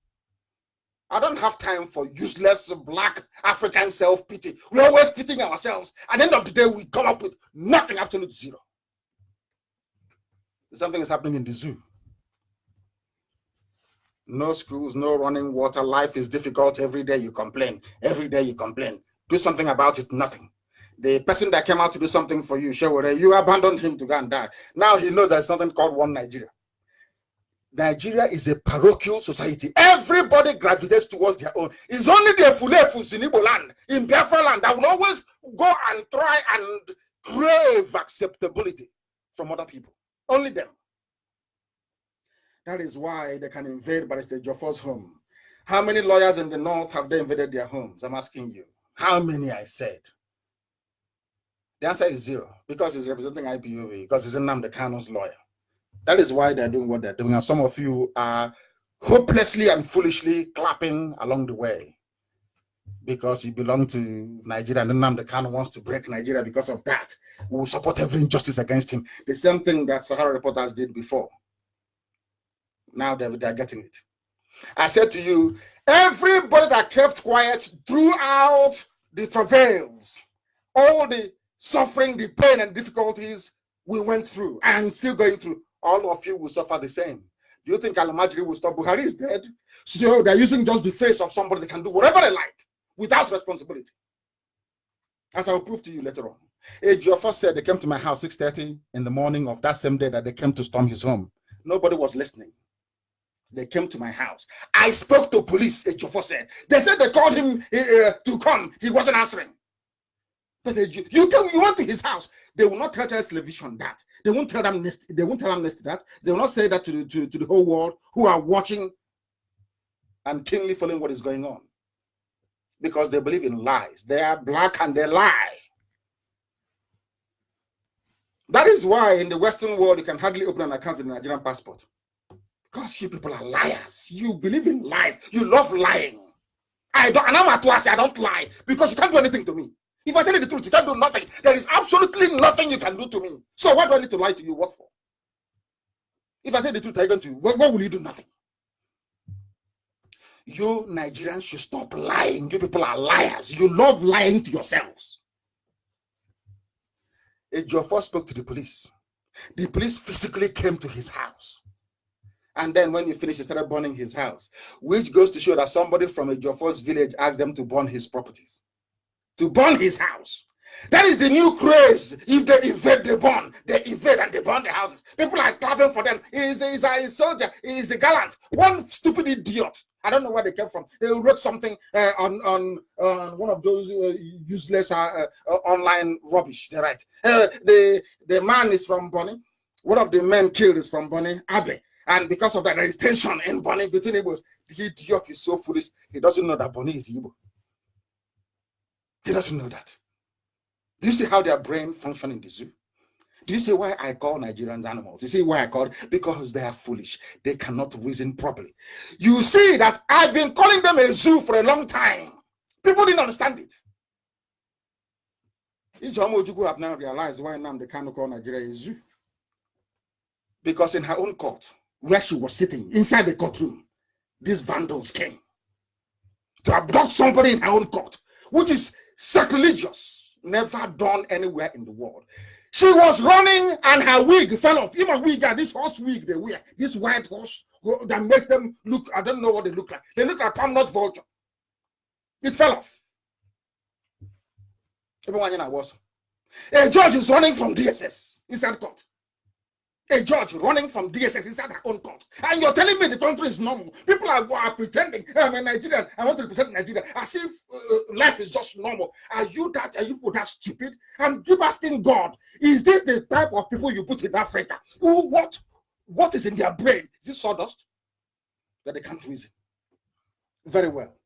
I don't have time for useless black African self-pity. We're always pitying ourselves. At the end of the day, we come up with nothing, absolute zero. Something is happening in the zoo. No schools, no running water. Life is difficult. Every day you complain. Every day you complain. Do something about it, nothing. The person that came out to do something for you, you abandoned him to go and die. Now he knows there's something called one Nigeria. Nigeria is a parochial society. Everybody gravitates towards their own. It's only the Fulefus in Igbo land, in Biafra land, that will always go and try and crave acceptability from other people. Only them. That is why they can invade Barrister Joffor's home. How many lawyers in the north have they invaded their homes? I'm asking you. How many, I said? The answer is zero, because he's representing IPOB, because he's Nnamdi Kanu's lawyer. That is why they're doing what they're doing. And some of you are hopelessly and foolishly clapping along the way because you belong to Nigeria and Nnamdi Kanu wants to break Nigeria because of that. We will support every injustice against him. The same thing that Sahara Reporters did before. Now they're getting it. I said to you, everybody that kept quiet throughout the travails, all the suffering, the pain and difficulties we went through and still going through, all of you will suffer the same. Do you think Al-Majri will stop? Buhari is dead. So they're using just the face of somebody that can do whatever they like without responsibility. As I will prove to you later on. Ejiofor said they came to my house 6:30 in the morning of that same day that they came to storm his home. Nobody was listening. They came to my house. I spoke to police, Ejiofor said. They said they called him to come. He wasn't answering. But you went to his house. They will not tell television that. They won't tell them this. They won't tell Amnesty that. They will not say that to the whole world who are watching and keenly following what is going on. Because they believe in lies. They are black and they lie. That is why in the Western world you can hardly open an account with a Nigerian passport. Because you people are liars. You believe in lies. You love lying. I don't lie because you can't do anything to me. If I tell you the truth, you can't do nothing. There is absolutely nothing you can do to me. So why do I need to lie to you? What for? If I tell you the truth, are you going to? What will you do? Nothing. You Nigerians should stop lying. You people are liars. You love lying to yourselves. Ejiofor spoke to the police. The police physically came to his house. And then when you finish, he started burning his house, which goes to show that somebody from Ejiofor's village asked them to burn his properties, to burn his house. That is the new craze. If they invade, they burn. They invade and they burn the houses. People are clapping for them. He's a soldier. He's a gallant. One stupid idiot. I don't know where they came from. They wrote something on one of those useless online rubbish. They write. The man is from Bonny. One of the men killed is from Bonny, Abe. And because of that, there is tension in Bonny between Igbos. The idiot is so foolish. He doesn't know that Bonny is Igbo. He doesn't know that. Do you see how their brain function in the zoo? Do you see why I call Nigerians animals? You see why I call it? Because they are foolish. They cannot reason properly. You see that I've been calling them a zoo for a long time. People didn't understand it. Ijeoma Ojukwu have now realized why Nnamdi Kanu call Nigeria a zoo. Because in her own court, where she was sitting, inside the courtroom, these vandals came to abduct somebody in her own court, which is sacrilegious, never done anywhere in the world. She was running and her wig fell off. Even wig, this horse wig they wear, this white horse that makes them look, I don't know what they look like. They look like palm nut vulture. It fell off. A judge is running from DSS inside court. A judge running from DSS inside her own court. And you're telling me the country is normal. People are pretending, I'm a Nigerian, I want to represent Nigeria, as if life is just normal. Are you that stupid? And keep asking God, is this the type of people you put in Africa? What is in their brain? Is this sawdust? That they can't reason. Very well.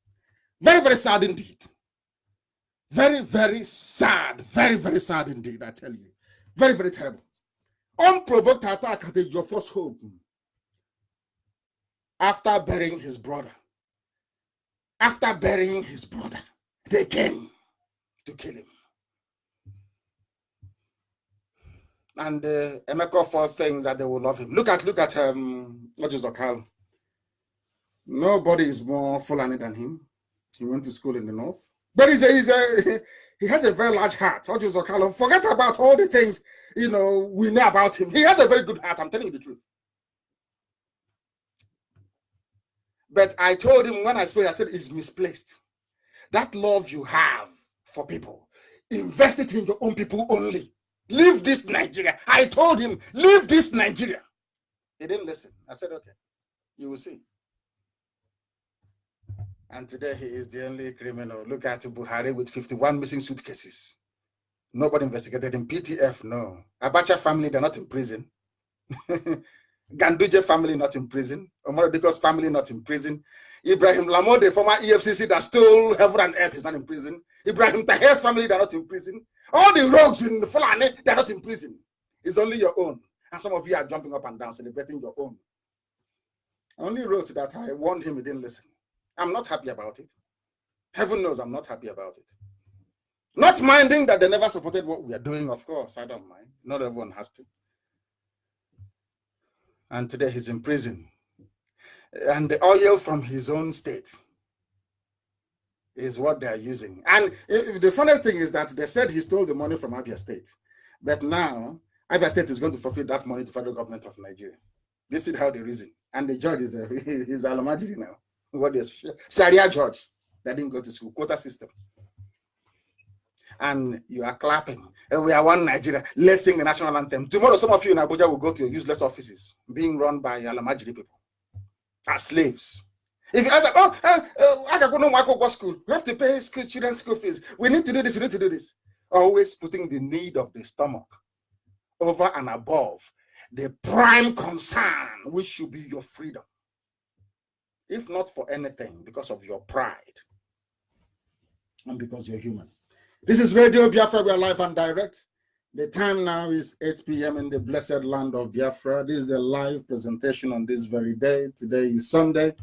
Very, very sad indeed. Very, very sad. Very, very sad indeed, I tell you. Very, very terrible. Unprovoked attack at Ejiofor's home after burying his brother. After burying his brother, they came to kill him. And Emeka for things that they will love him. Look at what is Okal. Nobody is more Fulani than him. He went to school in the north. But he has a very large heart. Forget about all the things we know about him. He has a very good heart. I'm telling you the truth. But I told him when I spoke, I said it's misplaced. That love you have for people, invest it in your own people only. Leave this Nigeria. I told him, leave this Nigeria. He didn't listen. I said, okay, you will see. And today he is the only criminal. Look at Buhari with 51 missing suitcases. Nobody investigated him. PTF, no. Abacha family, they're not in prison. Ganduje family, not in prison. Omar Diko's family, not in prison. Ibrahim Lamo, the former EFCC that stole heaven and earth, is not in prison. Ibrahim Tahir's family, they're not in prison. All the rogues in the Fulani, they're not in prison. It's only your own. And some of you are jumping up and down, celebrating your own. I only wrote that I warned him, he didn't listen. I'm not happy about it. Heaven knows I'm not happy about it. Not minding that they never supported what we are doing, of course, I don't mind. Not everyone has to. And today he's in prison. And the oil from his own state is what they are using. And the funniest thing is that they said he stole the money from Abia State. But now, Abia State is going to forfeit that money to the federal government of Nigeria. This is how they reason. And the judge is he's Alamajiri now. What is Sharia judge that didn't go to school, quota system. And you are clapping. And we are one Nigeria. Let's sing the national anthem. Tomorrow, some of you in Abuja will go to your useless offices being run by Alamajiri people as slaves. If you ask, I can go to school. We have to pay children's school fees. We need to do this. We need to do this. always putting the need of the stomach over and above the prime concern, which should be your freedom. If not for anything, because of your pride and because you're human. This is Radio Biafra. We are live and direct. The time now is 8 p.m. in the blessed land of Biafra. This is a live presentation on this very day. Today is Sunday.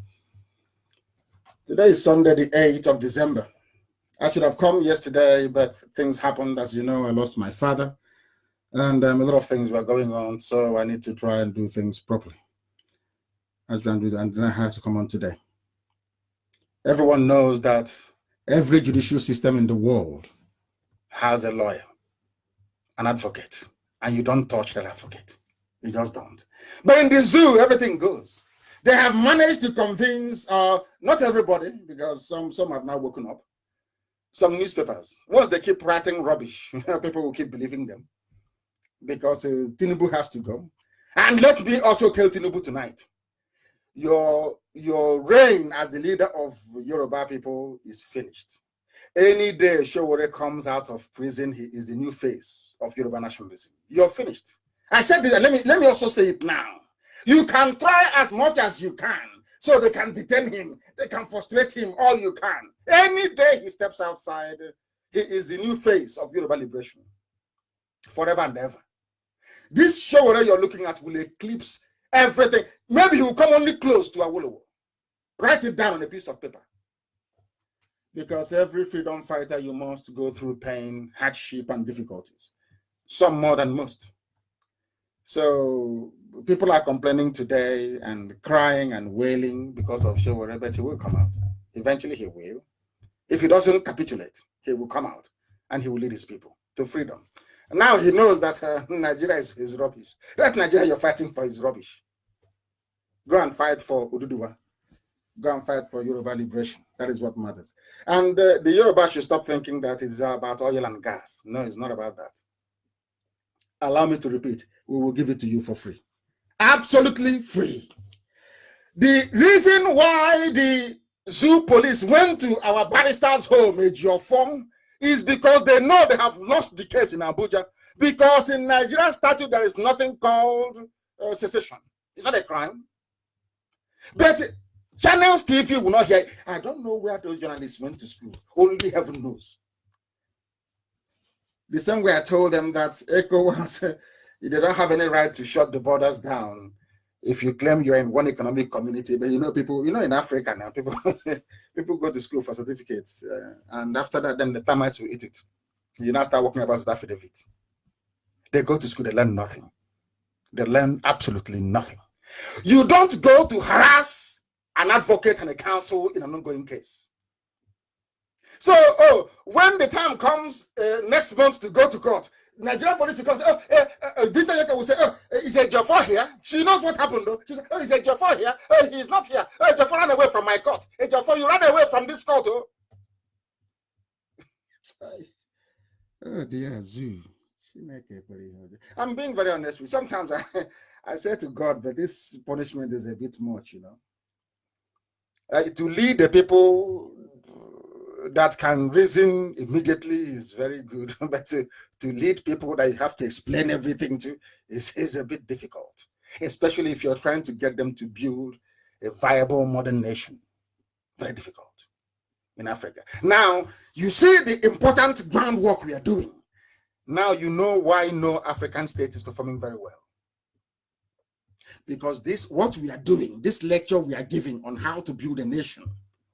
Today is Sunday, the 8th of December. I should have come yesterday, but things happened. As you know, I lost my father. And a lot of things were going on, so I need to try and do things properly. And then I have to come on today. Everyone knows that every judicial system in the world has a lawyer, an advocate, and you don't touch that advocate. You just don't. But in the zoo, everything goes. They have managed to convince, not everybody, because some have now woken up, some newspapers. Once they keep writing rubbish, people will keep believing them, because Tinubu has to go. And let me also tell Tinubu tonight, your reign as the leader of Yoruba people is finished. Any day Showore comes out of prison, he is the new face of Yoruba nationalism. You're finished. I said this, let me also say it now. You can try as much as you can, so they can detain him, they can frustrate him all you can. Any day he steps outside, he is the new face of Yoruba liberation, forever and ever. This Showore you're looking at will eclipse everything. Maybe he will come only close to Awolowo. Write it down on a piece of paper. Because every freedom fighter, you must go through pain, hardship, and difficulties. Some more than most. So people are complaining today and crying and wailing because of Showore, but he will come out. Eventually he will. If he doesn't capitulate, he will come out and he will lead his people to freedom. Now he knows that Nigeria is rubbish. That Nigeria you're fighting for is rubbish. Go and fight for Ududuwa. Go and fight for Yoruba liberation. That is what matters. And the Yoruba should stop thinking that it's about oil and gas. No, it's not about that. Allow me to repeat. We will give it to you for free. Absolutely free. The reason why the zoo police went to our barrister's home, Ejiofor, is because they know they have lost the case in Abuja. Because in Nigerian statute, there is nothing called secession. It's not a crime. But Channels TV will not hear. I don't know where those journalists went to school. Only heaven knows. The same way I told them that ECOWAS, they don't have any right to shut the borders down if you claim you're in one economic community. But you know, people, in Africa now, people people go to school for certificates. And after that, then the termites will eat it. You now start working about affidavit. They go to school, they learn nothing. They learn absolutely nothing. You don't go to harass an advocate and a counsel in an ongoing case. So, when the time comes next month to go to court, Nigerian police will come and say, Victor Yeke will say, is Ejiofor here? She knows what happened though. She said, is Ejiofor here? He's not here. Ejiofor ran away from my court. Ejiofor, you ran away from this court. Oh dear, Zoo. I'm being very honest with you. Sometimes I say to God, but this punishment is a bit much, to lead the people that can reason immediately is very good, but to lead people that you have to explain everything to is a bit difficult, especially if you're trying to get them to build a viable modern nation. Very difficult in Africa. Now, you see the important groundwork we are doing. Now you know why no African state is performing very well. Because what we are doing, this lecture we are giving on how to build a nation,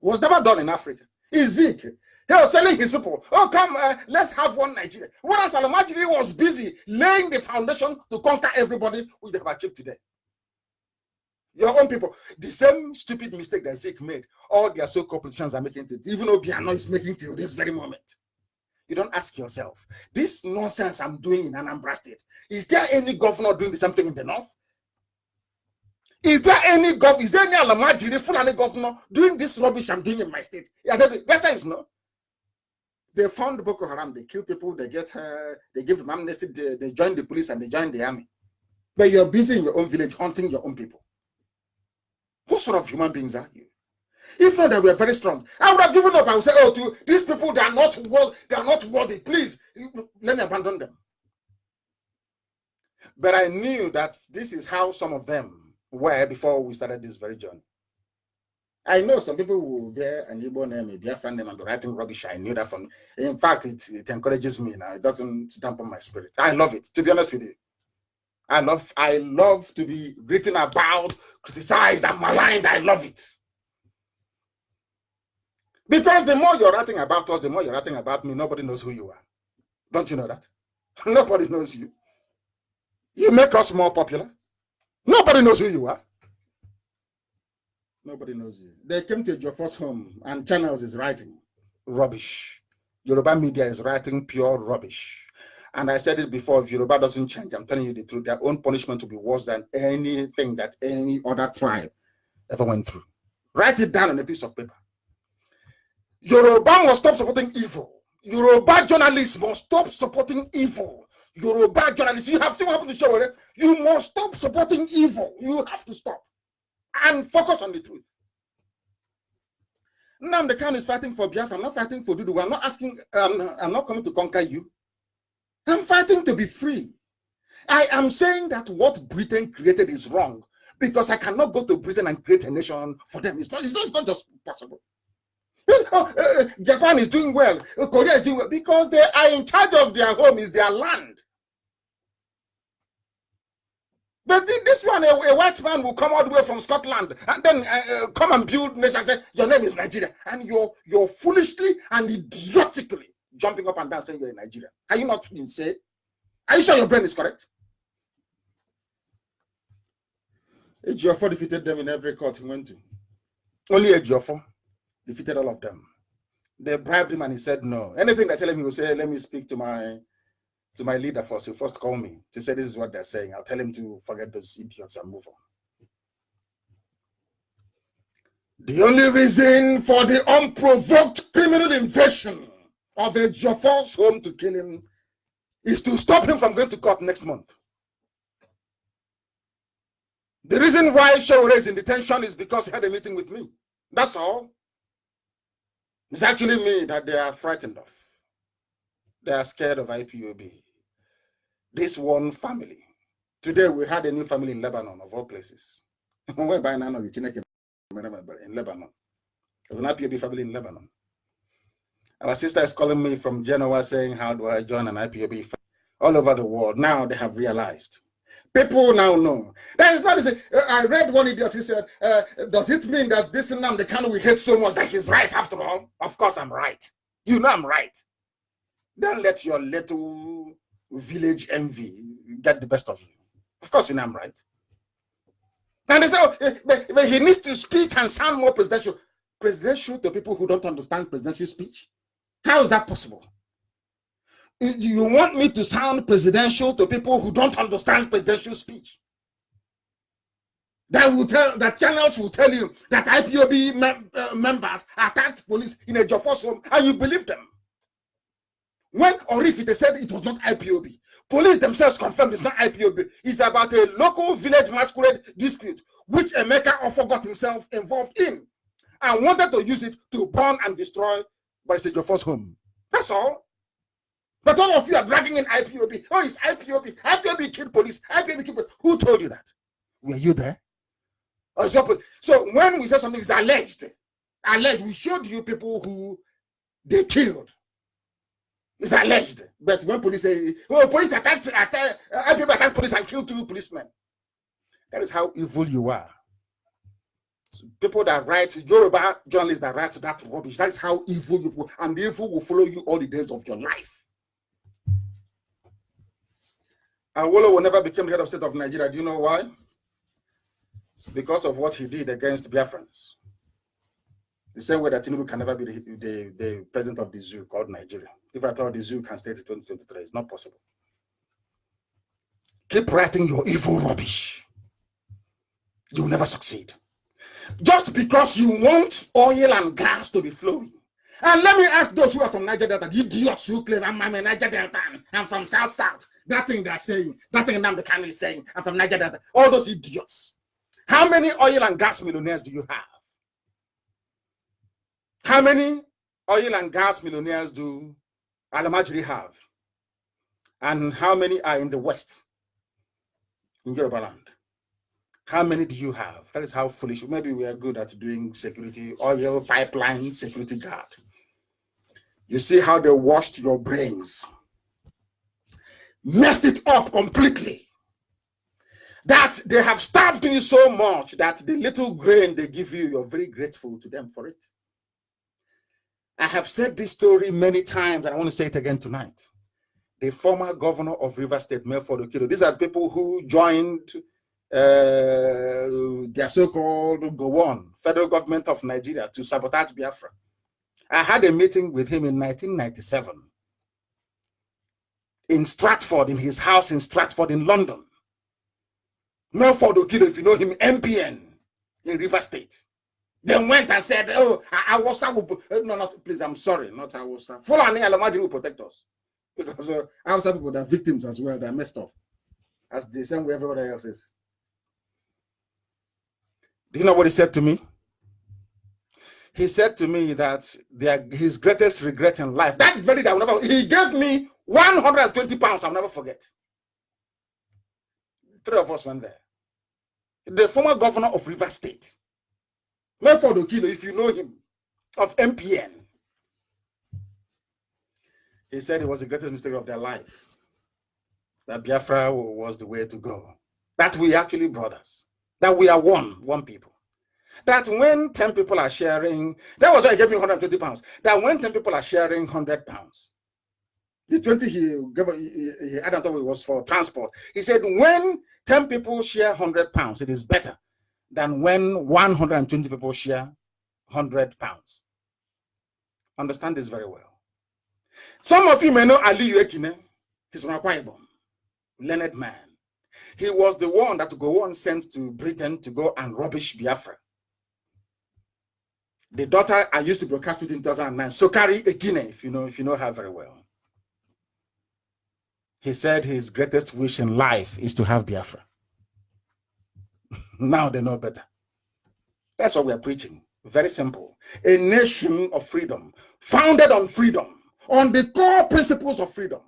was never done in Africa. Ezekiel, he was telling his people, come, let's have one Nigeria. Whereas Al-Majiri was busy laying the foundation to conquer everybody, which they have achieved today. Your own people, the same stupid mistake that Zeke made, all their so-called politicians are making today, even Obiano is making till this very moment. You don't ask yourself, this nonsense I'm doing in Anambra State, is there any governor doing the same thing in the north? Is there any Al-Majiri, Fulani governor doing this rubbish I'm doing in my state? Yeah, that's is no. They found Boko Haram, they kill people, they give them amnesty, they join the police and they join the army. But you're busy in your own village hunting your own people. What sort of human beings are you? If not, they were very strong. I would have given up. I would say, oh, to these people, they are not worthy. Please, let me abandon them. But I knew that this is how some of them were before we started this very journey. I know some people will bear an Igbo name, a Biafra name, and be writing rubbish. I knew that from. In fact, it encourages me now. It doesn't dampen my spirit. I love it. To be honest with you, I love to be written about, criticized, and maligned. I love it. Because the more you're writing about us, the more you're writing about me, nobody knows who you are. Don't you know that? Nobody knows you. You make us more popular. Nobody knows who you are. Nobody knows you. They came to your first home and Channels is writing rubbish. Yoruba media is writing pure rubbish. And I said it before, if Yoruba doesn't change, I'm telling you the truth, their own punishment will be worse than anything that any other tribe ever went through. Write it down on a piece of paper. Yoruba must stop supporting evil. Yoruba journalists must stop supporting evil. Yoruba journalists, you have seen what happened to show. You must stop supporting evil. You have to stop and focus on the truth. Nnamdi Kanu is fighting for Biafra. I'm not fighting for Dudu. I'm not asking. I'm not coming to conquer you. I'm fighting to be free. I am saying that what Britain created is wrong because I cannot go to Britain and create a nation for them. It's not just possible. Japan is doing well. Korea is doing well because they are in charge of their home, is their land. But this one, a white man will come all the way from Scotland and then come and build nation and say, your name is Nigeria. And you're foolishly and idiotically jumping up and down saying you're in Nigeria. Are you not insane? Are you sure your brain is correct? Ejiofor defeated them in every court he went to. Only Ejiofor defeated all of them. They bribed him and he said no. Anything they tell him, he will say, let me speak to my leader first. He'll first call me to say this is what they're saying. I'll tell him to forget those idiots and move on. The only reason for the unprovoked criminal invasion of Ejiofor's home to kill him is to stop him from going to court next month. The reason why Shawore is in detention is because he had a meeting with me. That's all. It's actually me that they are frightened of. They are scared of IPOB. This one family. Today we had a new family in Lebanon, of all places. In Lebanon. There's an IPOB family in Lebanon. Our sister is calling me from Genoa saying, how do I join an IPOB family? All over the world. Now they have realized. People now know. That is not easy. I read one idiot who said, does it mean that this Nnamdi Kanu we hate so much that he's right after all? Of course I'm right. You know I'm right. Don't let your little village envy get the best of you. Of course you know I'm right. And they say, oh, but he needs to speak and sound more presidential. Presidential to people who don't understand presidential speech? How is that possible? You want me to sound presidential to people who don't understand presidential speech? That channels will tell you that IPOB members attacked police in Ejiofor's home, and you believe them. When or if they said it was not IPOB, police themselves confirmed it's not IPOB. It's about a local village masquerade dispute, which Emeka Ofo got himself involved in, and wanted to use it to burn and destroy Ejiofor's home. That's all. But all of you are dragging in IPOB. Oh, it's IPOB. IPOB killed police. IPOB killed police. Who told you that? Were you there? So when we say something is alleged, we showed you people who they killed. It's alleged. But when police say, oh, police attacked IPOB attacked police and killed 2 policemen. That is how evil you are. So people that write, Yoruba journalists that write that rubbish, that is how evil you are. And the evil will follow you all the days of your life. Awolowo will never become the head of state of Nigeria. Do you know why? Because of what he did against Biafrans. The same way that Tinubu can never be the president of the zoo called Nigeria. If I thought the zoo can stay to 2023, it's not possible. Keep writing your evil rubbish. You will never succeed. Just because you want oil and gas to be flowing. And let me ask those who are from Niger Delta, the idiots who claim I'm a Niger Delta, I'm from South. That thing they're saying, that thing Nnamdi Kanu is saying, I'm from Niger Delta. All those idiots. How many oil and gas millionaires do you have? How many oil and gas millionaires do Alamajiri have? And how many are in the West, in Yoruba land? How many do you have? That is how foolish. Maybe we are good at doing security, oil pipeline security guard. You see how they washed your brains, messed it up completely. That they have starved you so much that the little grain they give you, you're very grateful to them for it. I have said this story many times, and I want to say it again tonight. The former governor of Rivers State, Melford Okilo, these are people who joined their so-called Gowon, federal government of Nigeria, to sabotage Biafra. I had a meeting with him in 1997 in Stratford, in his house in Stratford in London. Melford Okilo, if you know him, MPN in Rivers State. Then went and said, oh, I was no, not please, I'm sorry, not I was Fulani Alamajiri will protect us. Because Hausa people that are victims as well, they're messed up. As the same way everybody else is. Do you know what he said to me? He said to me that his greatest regret in life, that very day, he gave me 120 pounds, I'll never forget. 3 of us went there. The former governor of Rivers State, Melford Okilo, if you know him, of MPN. He said it was the greatest mistake of their life. That Biafra was the way to go. That we actually brothers. That we are one people. That when 10 people are sharing, that was why he gave me 120 pounds. That when 10 people are sharing 100 pounds, the 20 he added on top, it was for transport. He said, when 10 people share 100 pounds, it is better than when 120 people share 100 pounds. Understand this very well. Some of you may know Ali Ekine. He's an Akwa learned man. He was the one that Gowon sent to Britain to go and rubbish Biafra. The daughter I used to broadcast with in 2009, Sokari Ekine, if you know her very well. He said his greatest wish in life is to have Biafra. Now they know better. That's what we are preaching. Very simple. A nation of freedom, founded on freedom, on the core principles of freedom.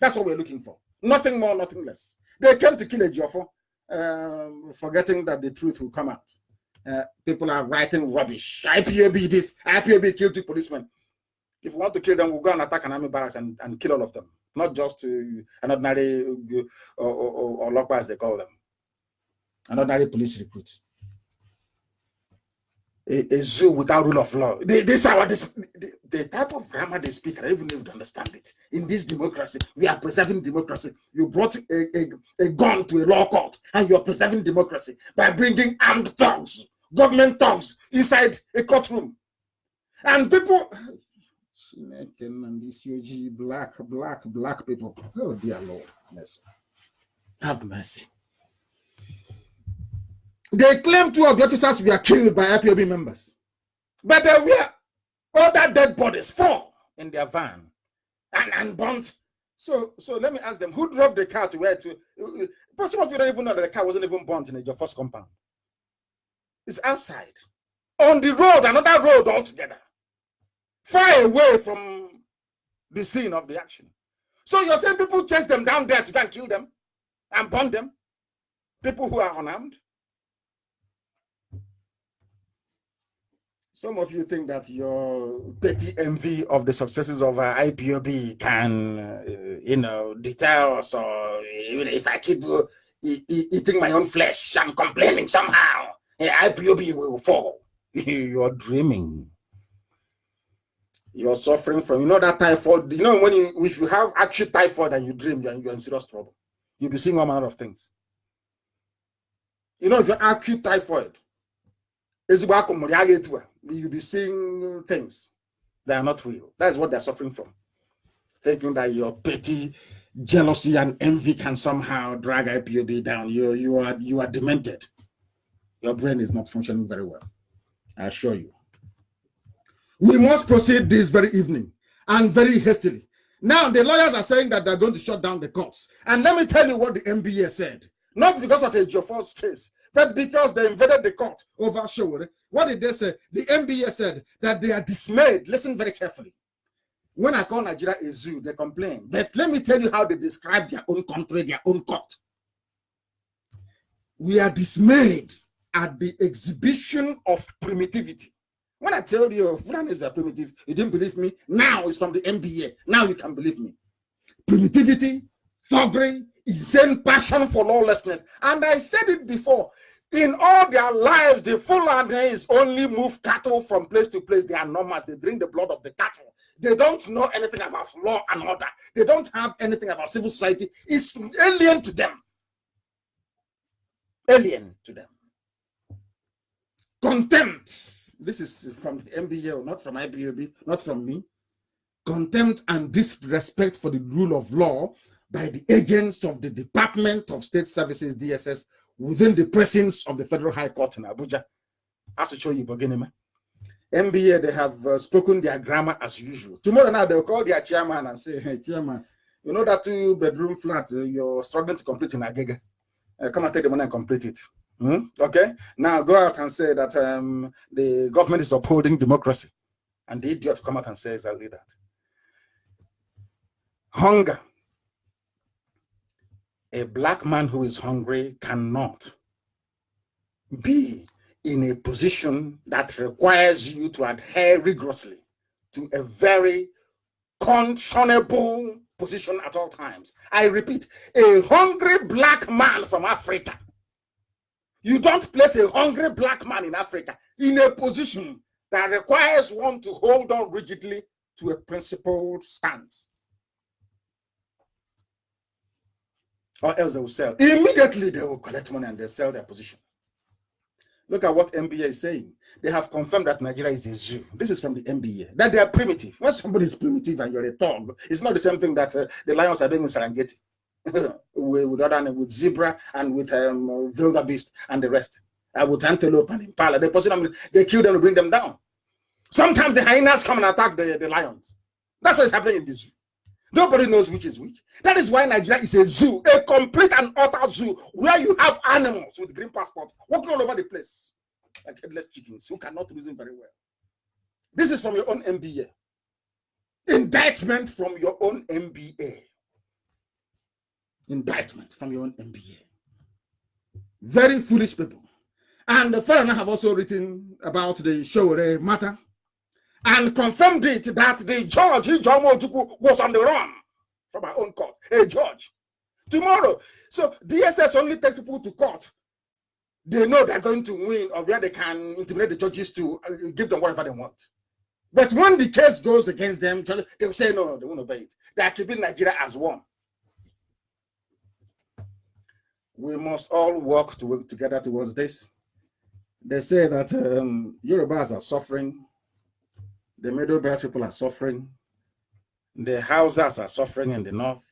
That's what we're looking for. Nothing more, nothing less. They came to kill a Jofo, forgetting that the truth will come out. People are writing rubbish. IPOB this, IPOB killed 2 policemen. If we want to kill them, we'll go and attack an army barracks and kill all of them. Not just an ordinary or lockers, as they call them. An ordinary police recruit. A zoo without rule of law. The type of grammar they speak, I don't even need to understand it. In this democracy, we are preserving democracy. You brought a gun to a law court and you're preserving democracy by bringing armed thugs, government thugs, inside a courtroom. And people, and this UG, black people, oh dear Lord, mercy. Have mercy. They claim 2 of the officers were killed by IPOB members. But there were other dead bodies, 4 in their van and burnt. So let me ask them, who drove the car to where to? But some of you don't even know that the car wasn't even burnt in your first compound. It's outside. On the road, another road altogether. Far away from the scene of the action. So you're saying people chase them down there to go and kill them and burn them? People who are unarmed? Some of you think that your petty envy of the successes of IPOB can, deter us, or even if I keep eating my own flesh and complaining somehow, IPOB will fall. You're dreaming. You're suffering from, that typhoid. If you have acute typhoid and you dream, you're in serious trouble. You'll be seeing all manner of things. If you're acute typhoid, you'll be seeing things that are not real. That is what they're suffering from. Thinking that your petty jealousy and envy can somehow drag IPOB down. You are demented. Your brain is not functioning very well. I assure you. We must proceed this very evening and very hastily. Now, the lawyers are saying that they're going to shut down the courts. And let me tell you what the MBA said. Not because of a Jofo's case, But because they invaded the court over Showore, what did they say? The NBA said that they are dismayed. Listen very carefully. When I call Nigeria a zoo, they complain. But let me tell you how they describe their own country, their own court. We are dismayed at the exhibition of primitivity. When I tell you Fulanis are primitive, you didn't believe me. Now it's from the NBA. Now you can believe me. Primitivity, thuggery, insane passion for lawlessness. And I said it before. In all their lives, the Fulanis only move cattle from place to place. They are nomads. They drink the blood of the cattle. They don't know anything about law and order. They don't have anything about civil society. It's alien to them. Alien to them. Contempt. This is from the NBA, not from IPOB, not from me. Contempt and disrespect for the rule of law by the agents of the Department of State Services, DSS, within the presence of the Federal High Court in Abuja. As to show you, NBA, they have spoken their grammar as usual. Tomorrow now, they'll call their chairman and say, hey, chairman, you know that 2-bedroom flat you're struggling to complete in Agege? Come and take the money and complete it. Okay? Now go out and say that the government is upholding democracy. And the idiot come out and say exactly that. Hunger. A black man who is hungry cannot be in a position that requires you to adhere rigorously to a very conscionable position at all times. I repeat, a hungry black man from Africa. You don't place a hungry black man in Africa in a position that requires one to hold on rigidly to a principled stance. Or else they will sell. Immediately they will collect money and they'll sell their position. Look at what NBA is saying. They have confirmed that Nigeria is a zoo. This is from the NBA. That they are primitive. When somebody is primitive and you're a thug, it's not the same thing that the lions are doing in Serengeti. with zebra and with wildebeest and the rest. With antelope and impala. They kill them to bring them down. Sometimes the hyenas come and attack the lions. That's what is happening in this zoo. Nobody knows which is which. That is why Nigeria is a zoo, a complete and utter zoo, where you have animals with green passport walking all over the place, like headless chickens who cannot reason very well. This is from your own MBA. Indictment from your own MBA. Indictment from your own MBA. Very foolish people. And the foreigner have also written about the Showore matter and confirmed it that the judge, Ijomo Otuku, was on the run from our own court. A judge. Tomorrow. So DSS only takes people to court. They know they're going to win, or where they can intimidate the judges to give them whatever they want. But when the case goes against them, they will say no, they won't obey it. They are keeping Nigeria as one. We must all work together towards this. They say that Yorubas are suffering. The Middle Belt people are suffering. The Hausas are suffering in the north.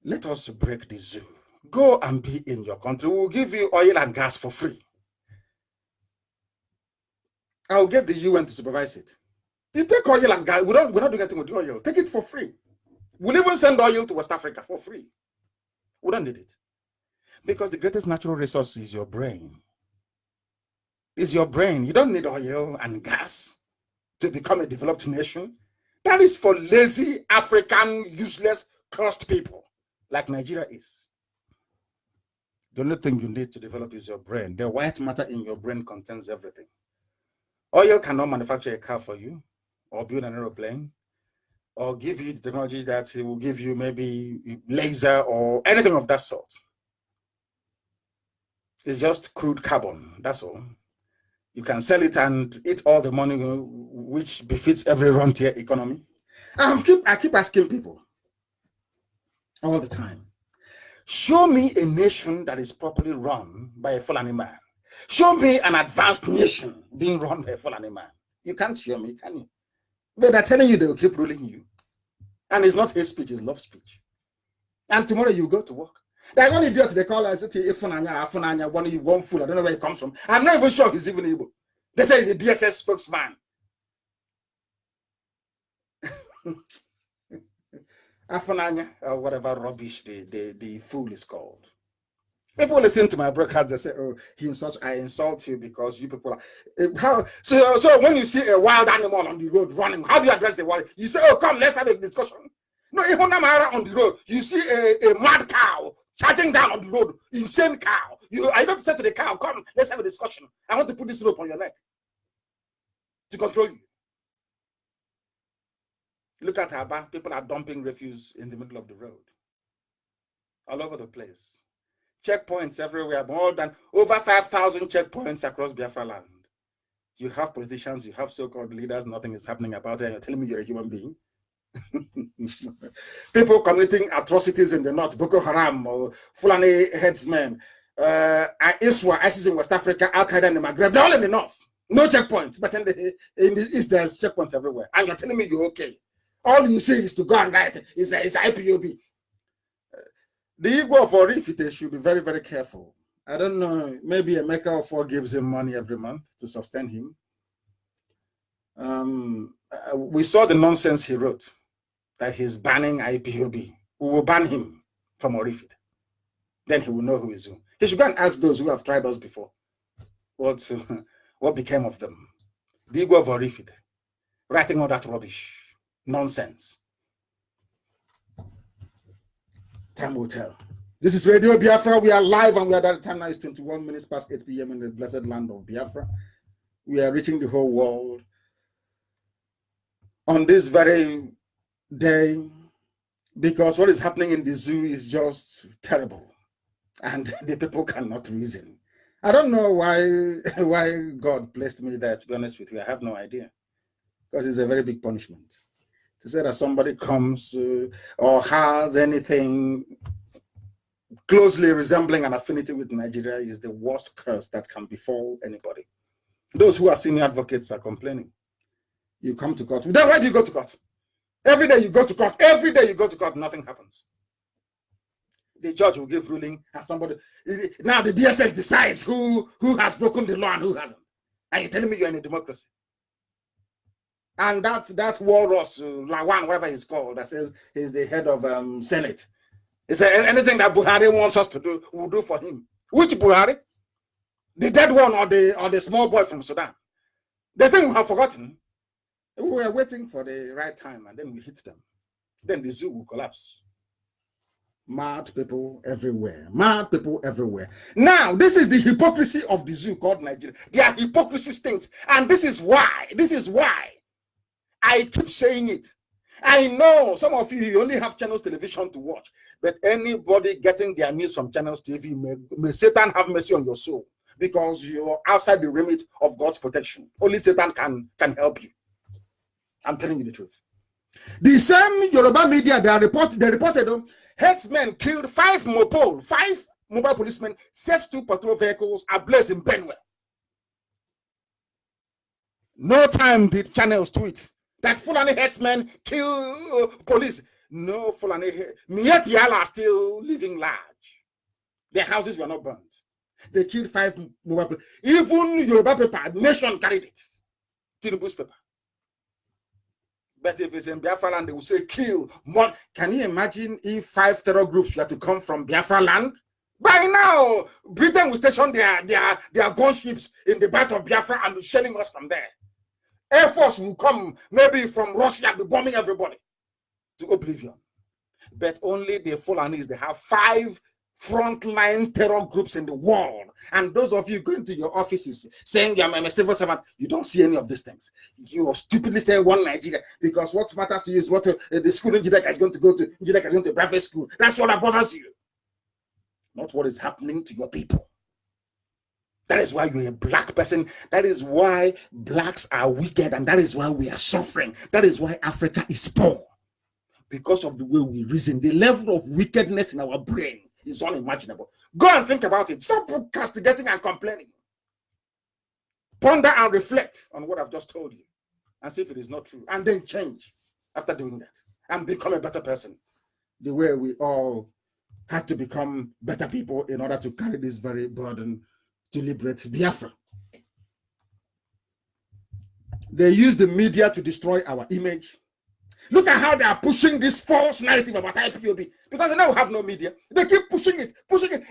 Let us break the zoo. Go and be in your country. We'll give you oil and gas for free. I'll get the UN to supervise it. You take oil and gas. We're not doing anything with the oil. Take it for free. We'll even send oil to West Africa for free. We don't need it. Because the greatest natural resource is your brain. It's your brain. You don't need oil and gas to become a developed nation. That is for lazy, African, useless, cursed people like Nigeria is. The only thing you need to develop is your brain. The white matter in your brain contains everything. Oil cannot manufacture a car for you, or build an aeroplane, or give you the technology that will give you maybe laser or anything of that sort. It's just crude carbon, that's all. You can sell it and eat all the money which befits every rentier economy. I keep asking people all the time, show me a nation that is properly run by a Fulani man. Show me an advanced nation being run by a Fulani man. You can't show me, can you? But they're telling you they will keep ruling you. And it's not hate speech, it's love speech. And tomorrow you go to work. There's one idiot they call us Ifunanya, one fool. I don't know where he comes from. I'm not even sure he's even able. They say he's a DSS spokesman. Afunanya, or whatever rubbish the fool is called. People listen to my broadcast, they say, oh, he insults, I insult you because you people are. So when you see a wild animal on the road running, how do you address the wild? You say, oh, come, let's have a discussion. No, even on the road, you see a mad cow charging down on the road, insane cow. I don't say to the cow, come, let's have a discussion. I want to put this rope on your neck to control you. Look at Aba, people are dumping refuse in the middle of the road. All over the place. Checkpoints everywhere, more than over 5,000 checkpoints across Biafra land. You have politicians, you have so-called leaders, nothing is happening about it, and you're telling me you're a human being? People committing atrocities in the north, Boko Haram, or Fulani headsmen, ISWA, ISIS in West Africa, Al-Qaeda in the Maghreb, they're all in the north. No checkpoints, but in the east, there's checkpoints everywhere. And you're telling me you're okay. All you say is to go and write, is IPOB. The Igbo of Orifite should be very, very careful. I don't know, maybe Emeka of gives him money every month to sustain him. We saw the nonsense he wrote, that he's banning IPOB. We will ban him from Orifite. Then he will know who is who. He should go and ask those who have tried us before what became of them. The Igbo of Orifite, writing all that rubbish, nonsense. Time will tell. This is Radio Biafra. We are live and we are at the time now is 21 minutes past 8 p.m. in the blessed land of Biafra. We are reaching the whole world on this very day because what is happening in the zoo is just terrible and the people cannot reason. I don't know why God placed me there, to be honest with you. I have no idea because it's a very big punishment. To say that somebody comes or has anything closely resembling an affinity with Nigeria is the worst curse that can befall anybody. Those who are senior advocates are complaining. You come to court. Then why do you go to court? Every day you go to court. Every day you go to court, nothing happens. The judge will give ruling and somebody. Now the DSS decides who has broken the law and who hasn't. And you're telling me you're in a democracy. And that Walrus, Lawan, whatever he's called, that says he's the head of Senate. He said anything that Buhari wants us to do, we'll do for him. Which Buhari? The dead one or the small boy from Sudan? The thing we have forgotten. We were waiting for the right time and then we hit them. Then the zoo will collapse. Mad people everywhere. Mad people everywhere. Now, this is the hypocrisy of the zoo called Nigeria. Their hypocrisy stinks. And this is why I keep saying it. I know some of you only have Channels Television to watch, but anybody getting their news from Channels TV, may Satan have mercy on your soul because you're outside the remit of God's protection. Only Satan can help you. I'm telling you the truth. The same Yoruba media, they reported headsmen killed 5 mobile policemen, set 2 patrol vehicles ablaze in Benue. No time did Channels tweet that Fulani headsmen kill police. No Fulani, Miet Yala are still living large. Their houses were not burnt. They killed 5 mobile police. Even Yoruba paper, Nation carried it. Tinubu's paper. But if it's in Biafra land, they will say kill more. Can you imagine if 5 terror groups were to come from Biafra land? By now, Britain will station their gunships in the Bight of Biafra and be shelling us from there. Air Force will come, maybe from Russia, be bombing everybody to oblivion. But only the Fulanis, they have 5 frontline terror groups in the world. And those of you going to your offices saying I'm a civil servant, you don't see any of these things. You stupidly say one Nigeria because what matters to you is what the school Njideka is going to go to. Njideka is going to private school. That's what bothers you. Not what is happening to your people. That is why you're a black person. That is why blacks are wicked. And that is why we are suffering. That is why Africa is poor. Because of the way we reason. The level of wickedness in our brain is unimaginable. Go and think about it. Stop castigating and complaining. Ponder and reflect on what I've just told you. And see if it is not true. And then change after doing that. And become a better person. The way we all had to become better people in order to carry this very burden to liberate Biafra. They use the media to destroy our image. Look at how they are pushing this false narrative about IPOB because they now have no media. They keep pushing it.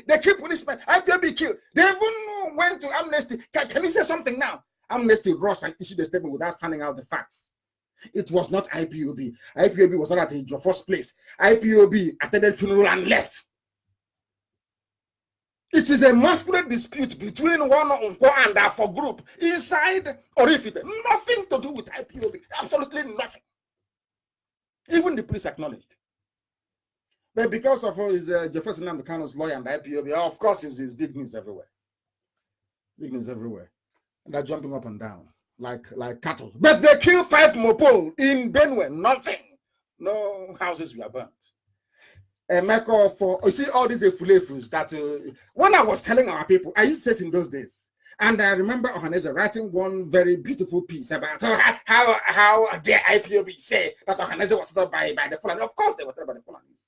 They keep policemen. IPOB killed. They even went to Amnesty. Can you say something now? Amnesty rushed and issued a statement without finding out the facts. It was not IPOB. IPOB was not at your first place. IPOB attended funeral and left. It is a masculine dispute between one Unko and Afo group inside Orifite. Nothing to do with IPOB. Absolutely nothing. Even the police acknowledged. But because of his Jefferson Nnamdi Kanu's lawyer and IPOB, of course, it's big news everywhere. Big news everywhere. And they're jumping up and down like cattle. But they killed 5 Mopol in Benue. Nothing. No houses were burnt. You see all these fulefus that when I was telling our people, I used to say it in those days. And I remember Ohaneze writing one very beautiful piece about how their IPOB say that Ohaneze was settled by the Fulani. Of course, they were settled by the Fulanis.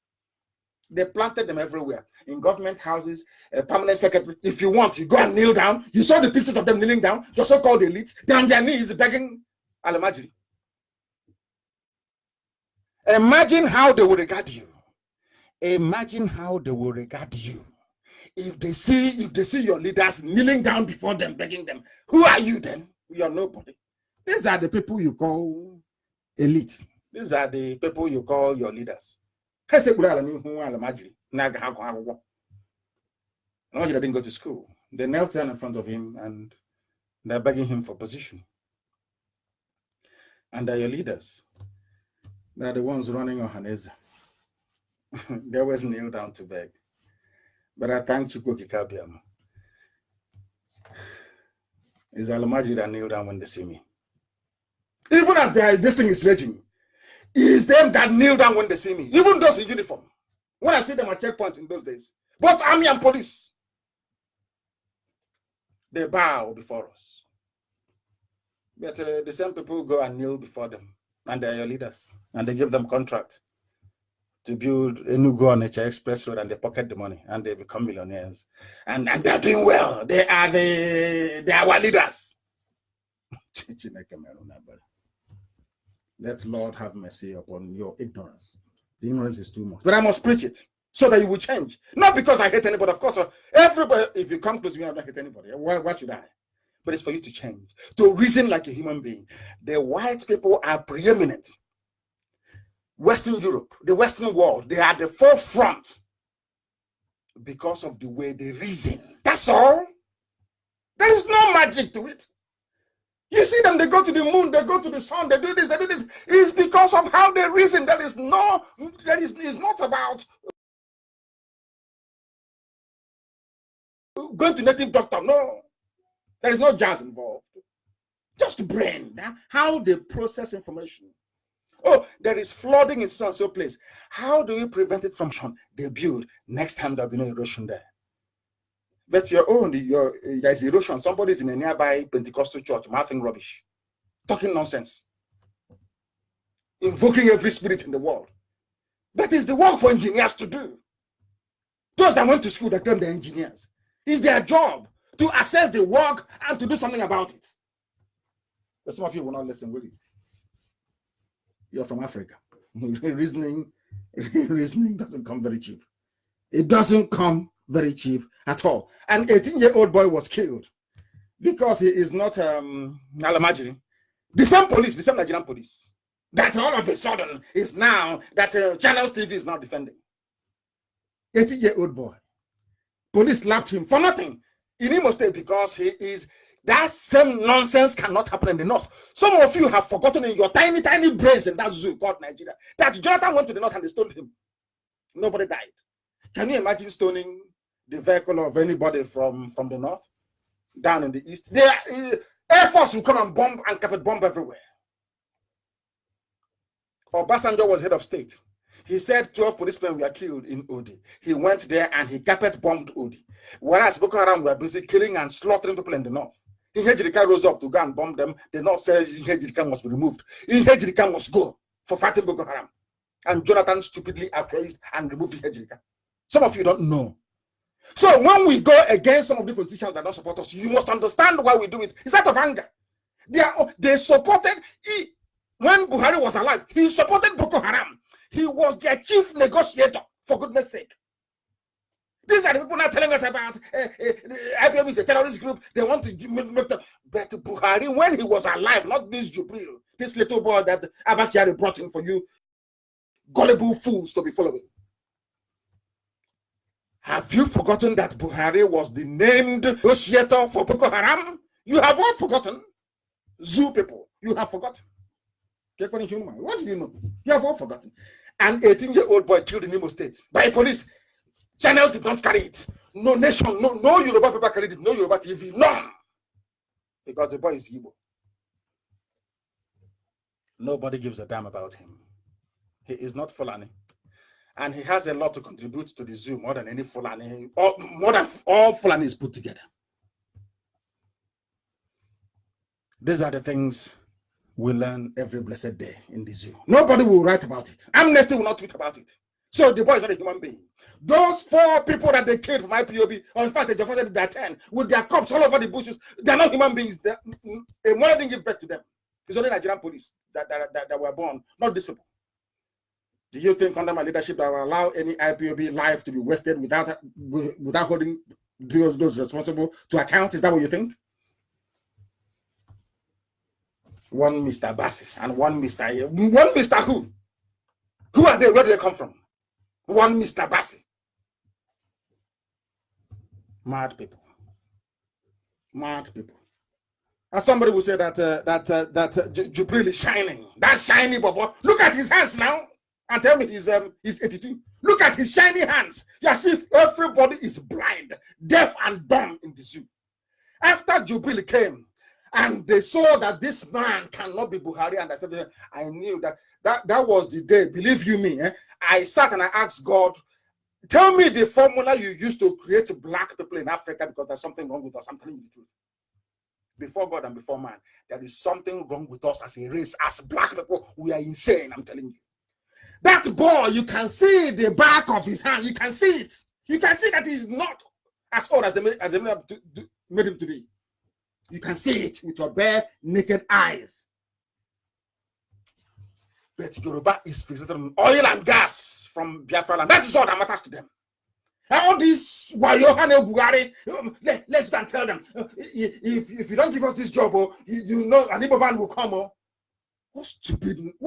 They planted them everywhere, in government houses, permanent secretary. If you want, you go and kneel down. You saw the pictures of them kneeling down, your so-called elites, they're on their knees begging Alamajiri. Imagine how they will regard you. Imagine how they will regard you. If they see your leaders kneeling down before them, begging them, who are you then? You are nobody. These are the people you call elite. These are the people you call your leaders. Alamajiri didn't go to school. They knelt down in front of him and they're begging him for position. And they're your leaders. They're the ones running Ohaneze. They always kneel down to beg. But I thank Chukwu Kikabiam. It's Alamajiri that kneel down when they see me. Even as this thing is raging, it's them that kneel down when they see me. Even those in uniform. When I see them at checkpoints in those days, both army and police, they bow before us. But the same people go and kneel before them, and they're your leaders, and they give them contract to build a new Go-Onitsha Express Road, and they pocket the money, and they become millionaires, and they're doing well. They are our leaders. Let Lord have mercy upon your ignorance. The ignorance is too much. But I must preach it so that you will change. Not because I hate anybody. Of course, everybody, if you come close to me, I don't hate anybody. Why should I? But it's for you to change, to reason like a human being. The white people are preeminent. Western Europe, the Western world, they are at the forefront because of the way they reason. That's all. There is no magic to it. You see them, they go to the moon, they go to the sun, they do this, they do this. It's because of how they reason. Is not about going to native doctor. No, there is no jazz involved. Just brain, how they process information. Oh, there is flooding in so place. How do you prevent it from they build? Next time there'll be no erosion there. But your own, there's erosion. Somebody's in a nearby Pentecostal church, mouthing rubbish, talking nonsense, invoking every spirit in the world. That is the work for engineers to do. Those that went to school, that term they're engineers. It's their job to assess the work and to do something about it. But some of you will not listen, will you? You're from Africa. Reasoning doesn't come very cheap. It doesn't come very cheap at all. An 18-year-old boy was killed because he is not Alamajiri. The same Nigerian police, that all of a sudden is now, that Channels TV is now defending. 18-year-old boy. Police slapped him for nothing in Imo State because he is, that same nonsense cannot happen in the north. Some of you have forgotten in your tiny, tiny brains in that zoo called Nigeria that Jonathan went to the north and they stoned him. Nobody died. Can you imagine stoning the vehicle of anybody from the north down in the east? Air Force will come and bomb and carpet bomb everywhere. Obasanjo was head of state. He said 12 policemen were killed in Odi. He went there and he carpet bombed Odi. Whereas Boko Haram were busy killing and slaughtering people in the north. Inhejirika rose up to go and bomb them. The north says Inhejirika must be removed. Inhejirika must go for fighting Boko Haram. And Jonathan stupidly acquiesced and removed Inhejirika. Some of you don't know. So when we go against some of the politicians that don't support us, you must understand why we do it. It's out of anger. They supported. When Buhari was alive, he supported Boko Haram. He was their chief negotiator, for goodness sake. These are the people now telling us about the IPOB is a terrorist group. They want to make the... But Buhari, when he was alive, not this Jubril, this little boy that Abakari brought in for you, gullible fools to be following. Have you forgotten that Buhari was the named negotiator for Boko Haram? You have all forgotten. Zoo people, you have forgotten. What do you know? You have all forgotten. An 18-year-old boy killed in Imo State by police. Channels did not carry it. No nation, no Yoruba paper carried it. No Yoruba TV, none. Because the boy is Igbo. Nobody gives a damn about him. He is not Fulani. And he has a lot to contribute to the zoo more than any Fulani, or more than all Fulanis put together. These are the things we learn every blessed day in the zoo. Nobody will write about it. Amnesty will not tweet about it. So the boy is not a human being. Those 4 people that they killed from IPOB, or in fact, they just their 10 with their cops all over the bushes, they're not human beings. A mother didn't give birth to them. It's only Nigerian police that were born, not these people. Do you think under my leadership that will allow any IPOB life to be wasted without holding those responsible to account? Is that what you think? One Mr. Bassi and one Mr. Who? Who are they? Where do they come from? One Mr. Bassi. Mad people. Mad people. As somebody will say that Jubril is shining. That shiny bubble. Look at his hands now. And tell me he's 82. Look at his shiny hands. As if everybody is blind, deaf, and dumb in the zoo. After Jubril came, and they saw that this man cannot be Buhari, and I said, I knew that was the day. Believe you me, I sat and I asked God, tell me the formula you used to create black people in Africa, because there's something wrong with us. I'm telling you the truth. Before God and before man, there is something wrong with us as a race, as black people. We are insane, I'm telling you. That boy, you can see the back of his hand. You can see it. You can see that he's not as old as they made him to be. You can see it with your bare, naked eyes. But Yoruba is fixated on oil and gas from Biafra land. That is all that matters to them. And all these Wayohane Bugari, let's go and tell them, if you don't give us this job, you know an Igbo man will come. What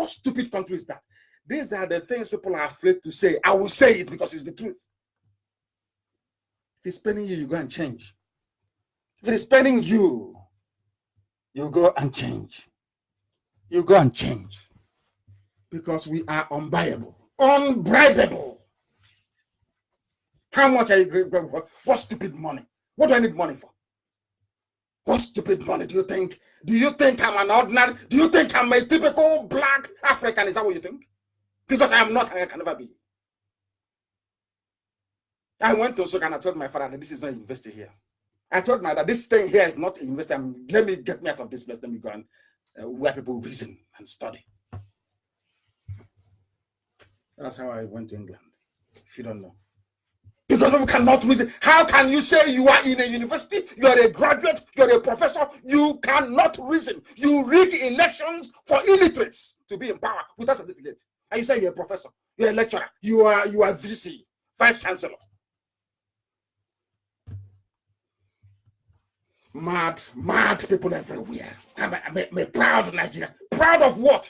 stupid country is that? These are the things people are afraid to say. I will say it because it's the truth. If it's spending you, you go and change. If it's spending you, you go and change. You go and change. Because we are unbuyable, unbribable. How much are you going? What stupid money? What do I need money for? What stupid money do you think? Do you think I'm an ordinary? Do you think I'm a typical black African? Is that what you think? Because I am not, I can never be. I went to Soka and I told my father that this is not invested here. I told my dad this thing here is not invested. Let me get me out of this place. Let me go and where people reason and study. That's how I went to England. If you don't know. Because people cannot reason. How can you say you are in a university, you are a graduate, you are a professor, you cannot reason. You rig elections for illiterates to be in power without certificate. And you say you're a professor, you're a lecturer, you are VC, vice chancellor. Mad people everywhere. I'm a proud Nigerian. Proud of what?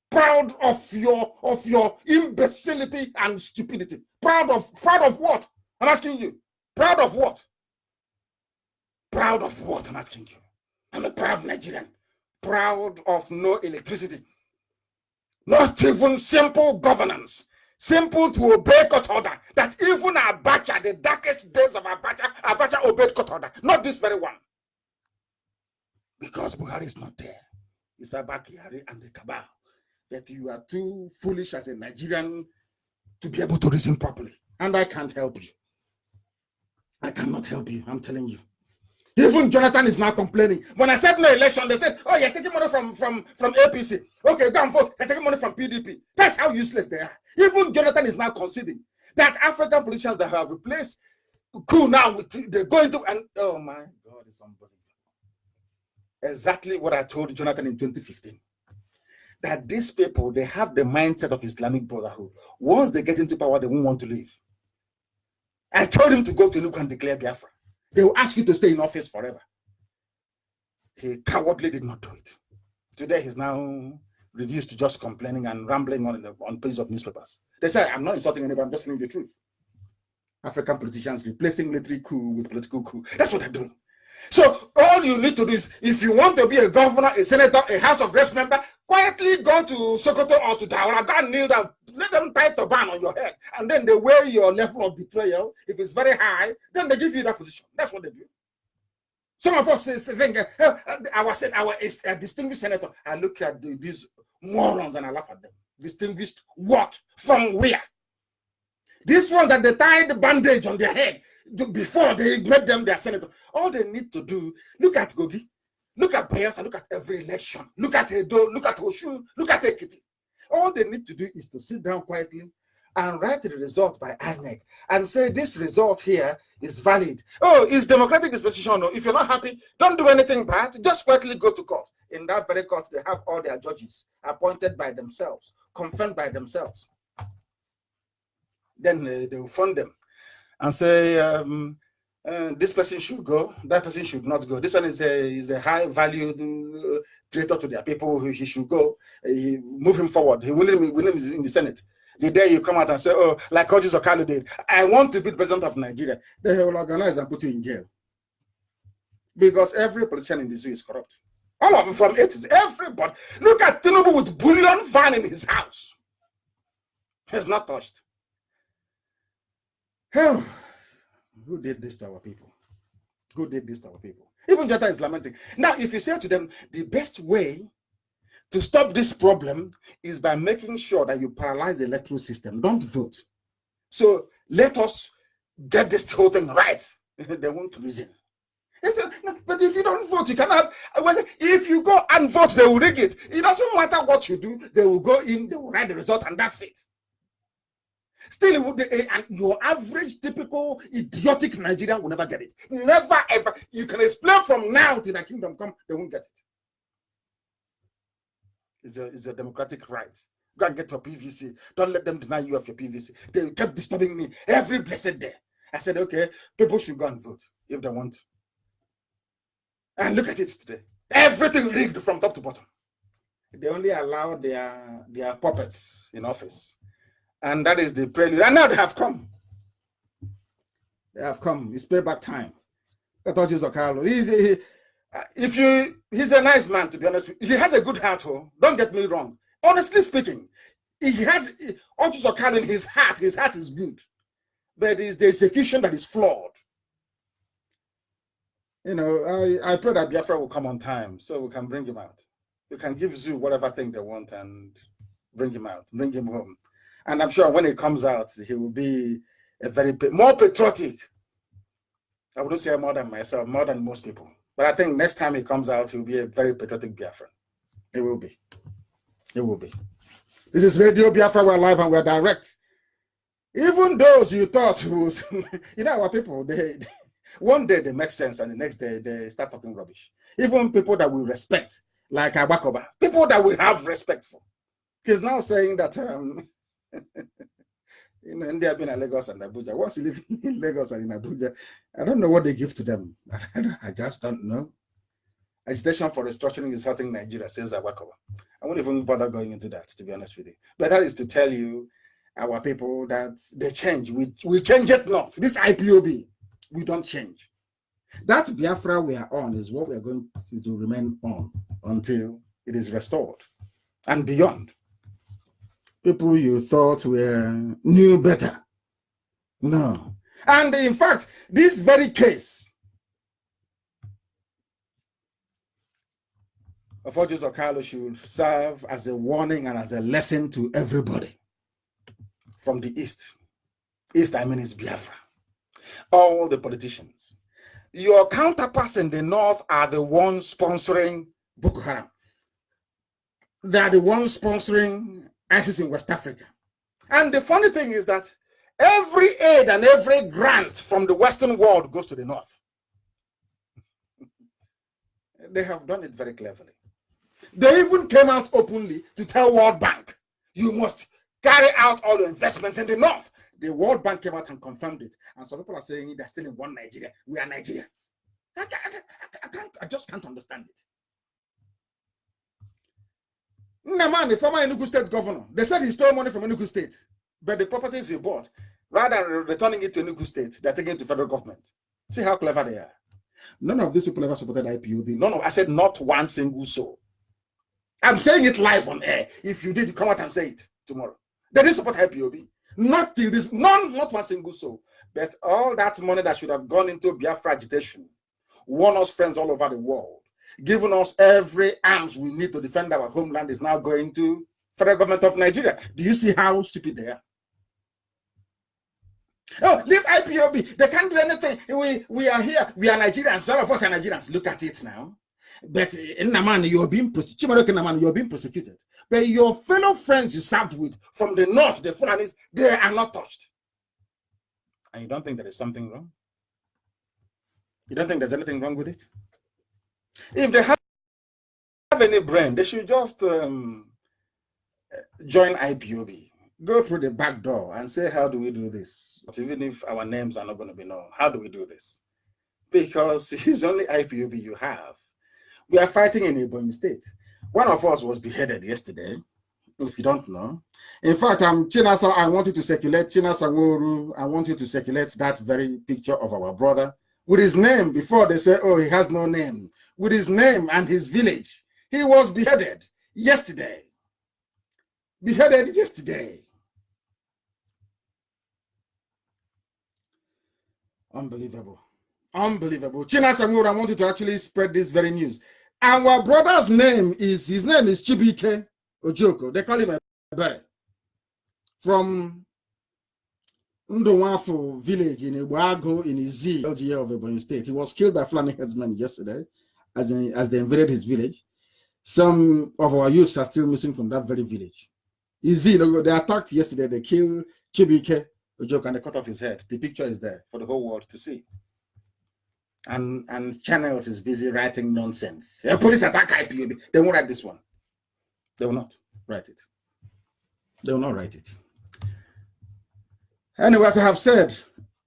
Proud of your imbecility and stupidity. Proud of what? I'm asking you. Proud of what? Proud of what? I'm asking you. I'm a proud Nigerian. Proud of no electricity. Not even simple governance. Simple to obey court order. That even Abacha, the darkest days of Abacha obeyed court order. Not this very one. Because Buhari is not there. It's Abakari and the cabal. That you are too foolish as a Nigerian to be able to reason properly. And I can't help you. I cannot help you, I'm telling you. Even Jonathan is now complaining. When I said no election, they said, oh, you're taking money from APC. Okay, go and vote. You're taking money from PDP. That's how useless they are. Even Jonathan is now conceding that African politicians that have replaced coup now, they're going to, and oh my God, it's unbelievable. Exactly what I told Jonathan in 2015. that these people, they have the mindset of Islamic Brotherhood. Once they get into power, they won't want to leave. I told him to go to Enugu and declare Biafra. They will ask you to stay in office forever. He cowardly did not do it. Today, he's now reduced to just complaining and rambling on pages of newspapers. They say, I'm not insulting anybody, I'm just telling the truth. African politicians replacing military coup with political coup. That's what they're doing. So all you need to do is, if you want to be a governor, a senator, a House of Reps member, quietly go to Sokoto or to Daura, go and kneel down, let them tie a ban on your head, and then they weigh your level of betrayal. If it's very high, then they give you that position. That's what they do. Some of us think, our distinguished senator, I look at these morons and I laugh at them. Distinguished what? From where? This one that they tied the bandage on their head before they made them their senator. All they need to do, look at Gogi, look at Bayelsa, look at every election, look at Edo, look at Oshu, look at Ekiti. All they need to do is to sit down quietly and write the result by INEC and say this result here is valid. Oh, it's democratic disposition. No, if you're not happy, don't do anything bad. Just quietly go to court. In that very court, they have all their judges appointed by themselves, confirmed by themselves. Then they will fund them and say, this person should go, that person should not go. This one is a high value traitor to their people, he should go. Move him forward. He will in the Senate. The day you come out and say, oh, like Ojus Okalu did, I want to be the president of Nigeria, they will organize and put you in jail. Because every politician in this zoo is corrupt. All of them from A to Z, everybody. Look at Tinubu with bullion van in his house. He's not touched. Who did this to our people? Who did this to our people? Even Jota is lamenting. Now, if you say to them, the best way to stop this problem is by making sure that you paralyze the electoral system. Don't vote. So let us get this whole thing right. They won't reason. They say, no, but if you don't vote, you cannot. If you go and vote, they will rig it. It doesn't matter what you do. They will go in, they will write the result, and that's it. Still, it would be, and your average, typical, idiotic Nigerian will never get it. Never, ever. You can explain from now till the kingdom come, they won't get it. It's a democratic right. Go and get your PVC. Don't let them deny you of your PVC. They kept disturbing me every blessed day. I said, okay, people should go and vote if they want. And look at it today. Everything rigged from top to bottom. They only allow their puppets in office. And that is the prelude. And now they have come. They have come. It's payback time. I thought you Carlo. He's a nice man, to be honest. He has a good heart. Oh, don't get me wrong. Honestly speaking, he has Carlo in his heart. His heart is good. But it's the execution that is flawed. You know, I pray that Biafra will come on time so we can bring him out. We can give Zoo whatever thing they want and bring him out, bring him home. And I'm sure when he comes out, he will be a very more patriotic. I wouldn't say more than myself, more than most people. But I think next time he comes out, he will be a very patriotic Biafran. It will be. It will be. This is Radio Biafra. We're live and we're direct. Even those you thought who's, you know, our people, one day they make sense and the next day they start talking rubbish. Even people that we respect, like Abakoba, people that we have respect for. He's now saying that, you know, India being in Lagos and Abuja. Once you live in Lagos and in Abuja, I don't know what they give to them. I just don't know. Agitation for restructuring is hurting Nigeria, says Abakoba. I won't even bother going into that, to be honest with you. But that is to tell you, our people, that they change. We change it not. This IPOB, we don't change. That Biafra we are on is what we are going to remain on until it is restored and beyond. People you thought knew better. No. And in fact, this very case of Ojus Okalu should serve as a warning and as a lesson to everybody from the East. East, I mean, is Biafra. All the politicians. Your counterparts in the North are the ones sponsoring Boko Haram. They are the ones sponsoring ISIS in West Africa. And the funny thing is that every aid and every grant from the Western world goes to the North. They have done it very cleverly. They even came out openly to tell World Bank, you must carry out all the investments in the north. The World Bank came out and confirmed it. And some people are saying they're still in one Nigeria. We are Nigerians. I just can't understand it. Nnamdi, the former Enugu State governor, they said he stole money from Enugu State, but the properties he bought, rather than returning it to Enugu State, they're taking it to federal government. See how clever they are. None of these people ever supported IPOB. I said not one single soul. I'm saying it live on air. If you did, come out and say it tomorrow. They didn't support IPOB. Not till this, not one single soul. But all that money that should have gone into Biafra agitation, won us friends all over the world, giving us every arms we need to defend our homeland, is now going to federal government of Nigeria. Do you see how stupid they are? Oh, leave IPOB. They can't do anything. We are here. We are Nigerians. All of us are Nigerians. Look at it now. But in Nnamdi, you're being persecuted. But your fellow friends you served with from the north, the Fulanis, they are not touched. And you don't think there is something wrong? You don't think there's anything wrong with it? If they have any brain, they should just join IPOB. Go through the back door and say, how do we do this? But even if our names are not going to be known, how do we do this? Because it's only IPOB you have. We are fighting in Ebonyi State. One of us was beheaded yesterday, if you don't know. In fact, Chinasa, I want you to circulate, Chinasa Woru, I want you to circulate that very picture of our brother with his name before they say, oh, he has no name. With his name and his village. He was beheaded yesterday. Beheaded yesterday. Unbelievable. Unbelievable. Chinasa Woru, I want you to actually spread this very news. Our brother's name is Chibike Ojoko. They call him a Bere. From Ndowafo village in Iwago in Izi, LGA of Ebonyi State. He was killed by Fulani headsmen yesterday as they invaded his village. Some of our youths are still missing from that very village. Izi, they attacked yesterday. They killed Chibike Ojoko and they cut off his head. The picture is there for the whole world to see. And Channels is busy writing nonsense. The police attack IPOB. They won't write this one. They will not write it. They will not write it. Anyway, as I have said,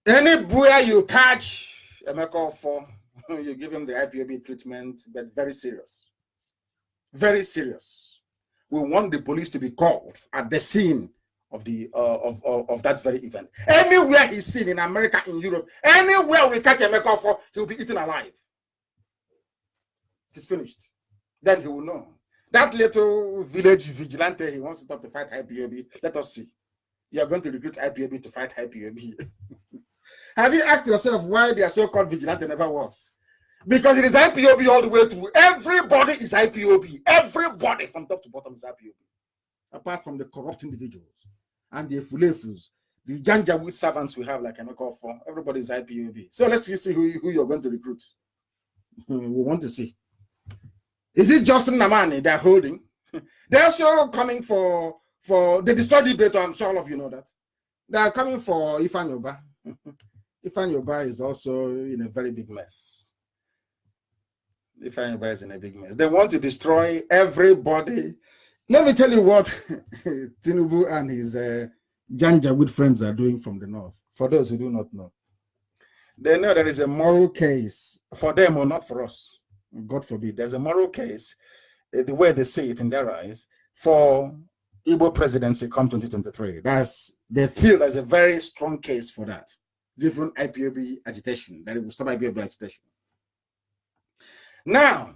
anywhere you catch Emeka for, you give him the IPOB treatment, but very serious. Very serious. We want the police to be called at the scene of the of that very event. Anywhere he's seen in America, in Europe, anywhere we catch Emeka for, he'll be eaten alive. It's finished. Then he will know. That little village vigilante, he wants to talk to fight IPOB. Let us see. You are going to recruit IPOB to fight IPOB. Have you asked yourself why their so-called vigilante never works? Because it is IPOB all the way through. Everybody is IPOB. Everybody from top to bottom is IPOB. Apart from the corrupt individuals and the Efulefus, the Janjaweed servants we have like Emeka for, everybody is IPOB. So let's see who you're going to recruit. We want to see. Is it just Nnamdi they're holding? They're also coming for the destroyed debate. I'm sure all of you know that. They are coming for Ifeanyi Ubah. Ifeanyi Ubah is also in a very big mess. Ifeanyi Ubah is in a big mess. They want to destroy everybody. Let me tell you what Tinubu and his Janjaweed friends are doing from the north. For those who do not know, they know there is a moral case for them or not for us. God forbid. There's a moral case, the way they see it in their eyes, for Igbo presidency come 2023. They feel there's a very strong case for that. Different IPOB agitation, that it will stop IPOB agitation. Now,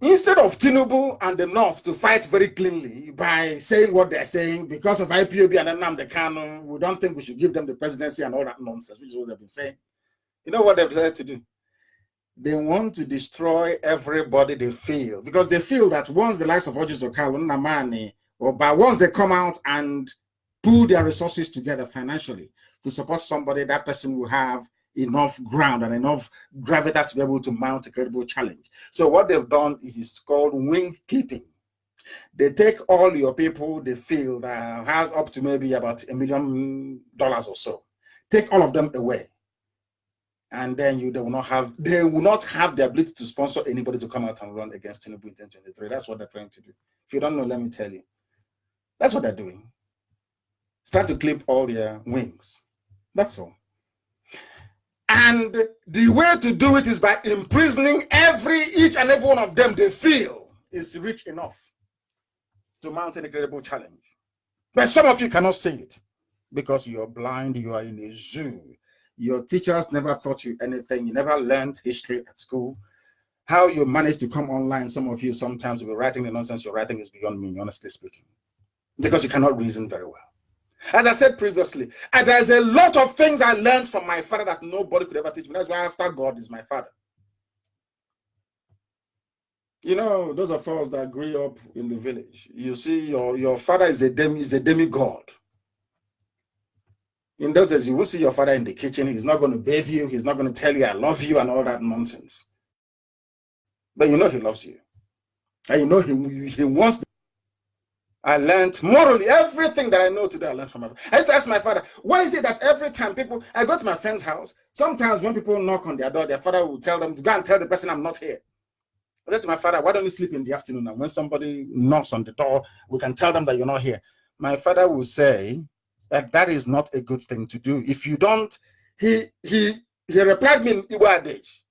instead of Tinubu and the North to fight very cleanly by saying what they're saying, because of IPOB and Nnamdi Kanu, we don't think we should give them the presidency and all that nonsense, which is what they've been saying. You know what they've decided to do? They want to destroy everybody they feel, because they feel that once the likes of Ojus Okalu, Nnamdi, or once they come out and pull their resources together financially to support somebody, that person will have enough ground and enough gravitas to be able to mount a credible challenge. So what they've done is called wing clipping. They take all your people they feel that has up to maybe about $1 million or so, take all of them away and then they will not have the ability to sponsor anybody to come out and run against Tinubu in 2023. That's what they're trying to do. If you don't know, let me tell you. That's what they're doing. Start to clip all their wings. That's all. And the way to do it is by imprisoning each and every one of them they feel is rich enough to mount an incredible challenge. But some of you cannot see it because you're blind, you are in a zoo. Your teachers never taught you anything. You never learned history at school. How you manage to come online, some of you sometimes will be writing the nonsense you're writing is beyond me, honestly speaking, because you cannot reason very well. As I said previously, and there's a lot of things I learned from my father that nobody could ever teach me. That's why after God is my father. You know, those of us that grew up in the village, you see your father is a demigod. In those days, you will see your father in the kitchen. He's not going to bathe you. He's not going to tell you I love you and all that nonsense. But you know he loves you. And you know he wants. I learned morally everything that I know today. I learned from my father. I used to ask my father, why is it that every time I go to my friend's house, sometimes when people knock on their door, their father will tell them to go and tell the person I'm not here. I said to my father, why don't you sleep in the afternoon? And when somebody knocks on the door, we can tell them that you're not here. My father will say that is not a good thing to do. If you don't, he replied me in Igbo adage.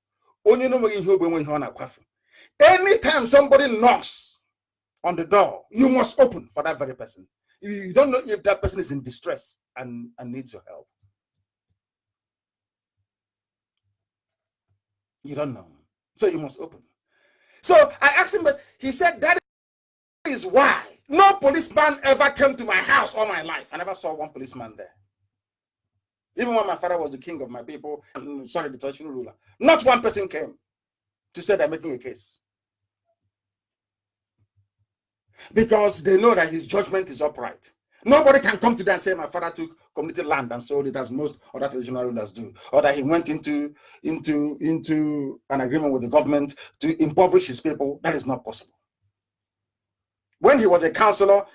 Anytime somebody knocks on the door, you must open for that very person. You don't know if that person is in distress and needs your help. You don't know. So you must open. So I asked him, but he said that is why no policeman ever came to my house all my life. I never saw one policeman there. Even when my father was the king of my people, sorry, the traditional ruler, not one person came to say they're making a case. Because they know that his judgment is upright. Nobody can come to them and say my father took community land and sold it as most other traditional rulers do, or that he went into an agreement with the government to impoverish his people. That is not possible. When he was a councillor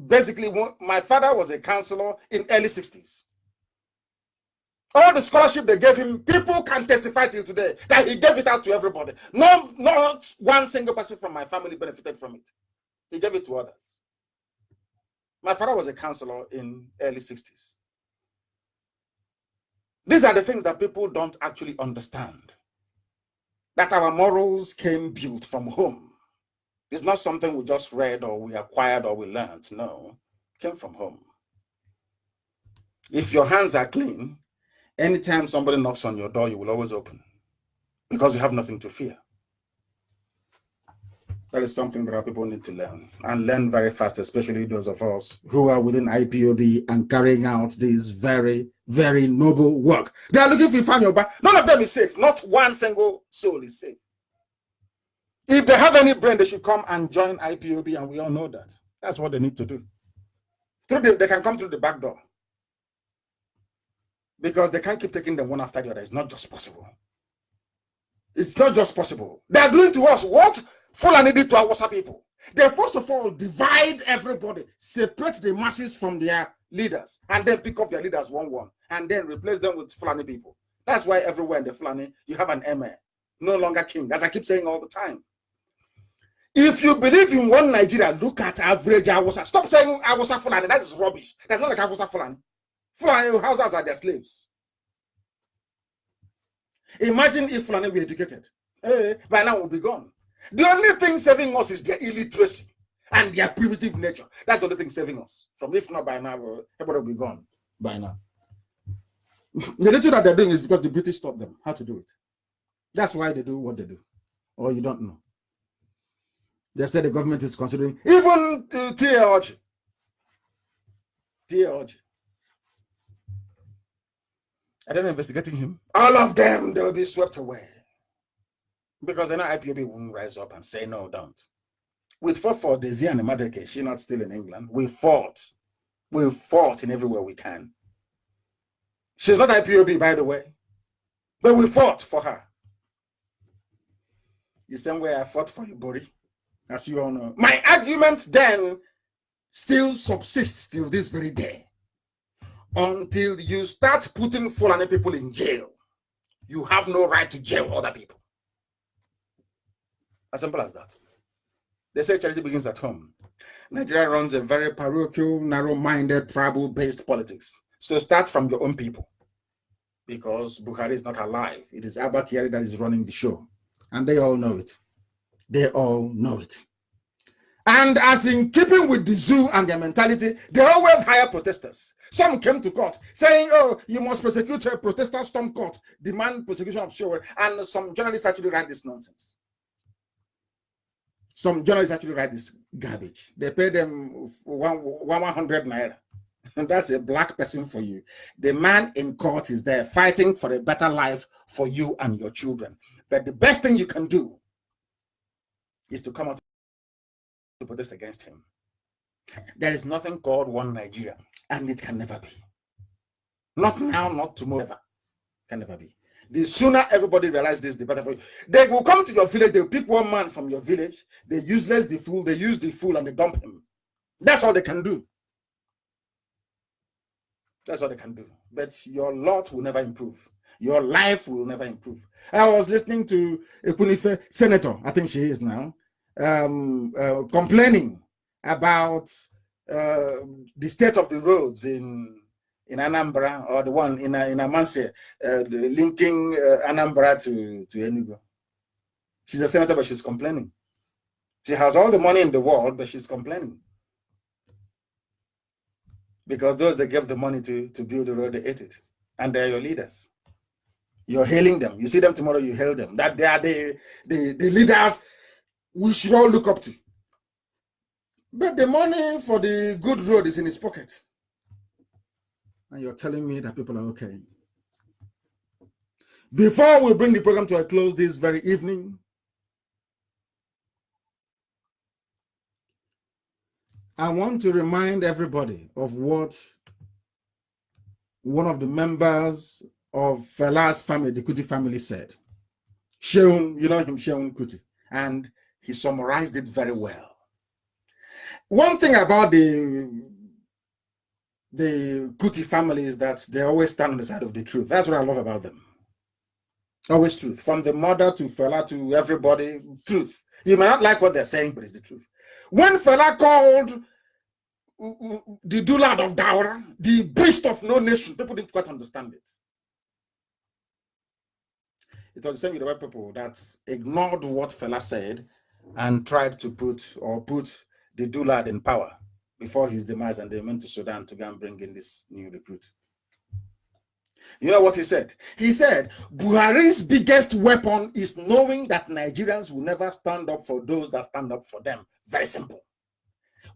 basically my father was a councillor in early 60s. All the scholarship they gave him, people can testify till today that he gave it out to everybody. No, not one single person from my family benefited from it. He gave it to others. My father was a councillor in early 60s. These are the things that people don't actually understand. That our morals came built from home. It's not something we just read or we acquired or we learned. No, it came from home. If your hands are clean, anytime somebody knocks on your door, you will always open because you have nothing to fear. That is something that our people need to learn and learn very fast, especially those of us who are within IPOB and carrying out this very, very noble work. They are looking for family, but none of them is safe. Not one single soul is safe. If they have any brain, they should come and join IPOB, and we all know that. That's what they need to do. They can come through the back door. Because they can't keep taking them one after the other. It's not just possible. It's not just possible. They are doing to us what Fulani did to our Hausa people. They first of all divide everybody, separate the masses from their leaders, and then pick up their leaders one, and then replace them with Fulani people. That's why everywhere in the Fulani, you have an emir, no longer king, as I keep saying all the time. If you believe in one Nigeria, look at average Hausa. Stop saying Hausa Fulani. That is rubbish. That's not like Hausa Fulani. Fulani Hausas are their slaves. Imagine if Fulani were educated. By now we'll be gone. The only thing saving us is their illiteracy and their primitive nature. That's the only thing saving us. If not by now, everybody will be gone by now. The little that they're doing is because the British taught them how to do it. That's why they do what they do. Or you don't know. They said the government is considering, even T.A. I don't know, investigating him. All of them, they'll be swept away. Because they know IPOB won't rise up and say, no, don't. We fought for Daisy and Madeke. She's not still in England. We fought. We fought in everywhere we can. She's not IPOB, by the way. But we fought for her. The same way I fought for Ibori, as you all know. My argument then still subsists till this very day. Until you start putting Fulani people in jail, you have no right to jail other people. As simple as that. They say charity begins at home. Nigeria runs a very parochial, narrow-minded, tribal-based politics. So start from your own people. Because Buhari is not alive. It is Abba Kyari that is running the show. And they all know it. They all know it. And as in keeping with the zoo and their mentality, they always hire protesters. Some came to court saying, oh, you must prosecute a protester storm court, demand prosecution of Shower. And some journalists actually write this nonsense. Some journalists actually write this garbage. They pay them 100 naira. And that's a black person for you. The man in court is there fighting for a better life for you and your children. But the best thing you can do is to come out to protest against him. There is nothing called one Nigeria, and it can never be. Not now, not tomorrow, ever. Can never be. The sooner everybody realizes this, the better for you. They will come to your village, they'll pick one man from your village, they useless the fool, they use the fool and they dump him. That's all they can do. That's all they can do. But your lot will never improve. Your life will never improve. I was listening to a Kunife senator, I think she is now, complaining about the state of the roads in Anambra, or the one in Amanse, linking Anambra to Enugu. She's a senator, but she's complaining. She has all the money in the world, but she's complaining. Because those that gave the money to build the road, they ate it. And they're your leaders. You're hailing them. You see them tomorrow, you hail them. That they are the leaders we should all look up to. But the money for the good road is in his pocket. And you're telling me that people are okay. Before we bring the program to a close this very evening, I want to remind everybody of what one of the members of Fela's family, the Kuti family, said. Sheun, you know him, Sheun Kuti, and he summarized it very well. One thing about the Kuti family is that they always stand on the side of the truth. That's what I love about them. Always truth. From the mother to Fela to everybody, truth. You may not like what they're saying, but it's the truth. When Fela called the Dulad of Daura the beast of no nation, people didn't quite understand it. It was the same with the white people that ignored what Fela said and tried to put the Dulad in power before his demise, and they went to Sudan to go and bring in this new recruit. You know what he said? He said, Buhari's biggest weapon is knowing that Nigerians will never stand up for those that stand up for them. Very simple.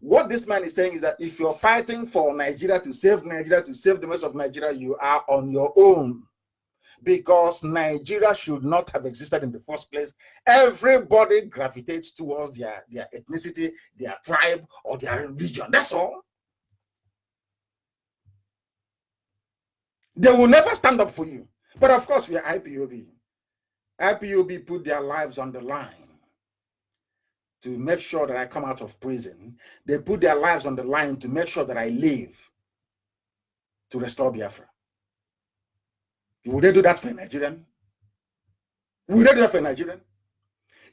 What this man is saying is that if you're fighting for Nigeria, to save the rest of Nigeria, you are on your own. Because Nigeria should not have existed in the first place. Everybody gravitates towards their ethnicity, their tribe, or their region. That's all. They will never stand up for you. But of course, we are IPOB. IPOB put their lives on the line to make sure that I come out of prison. They put their lives on the line to make sure that I live to restore Biafra. Would they do that for a Nigerian? Would they do that for a Nigerian?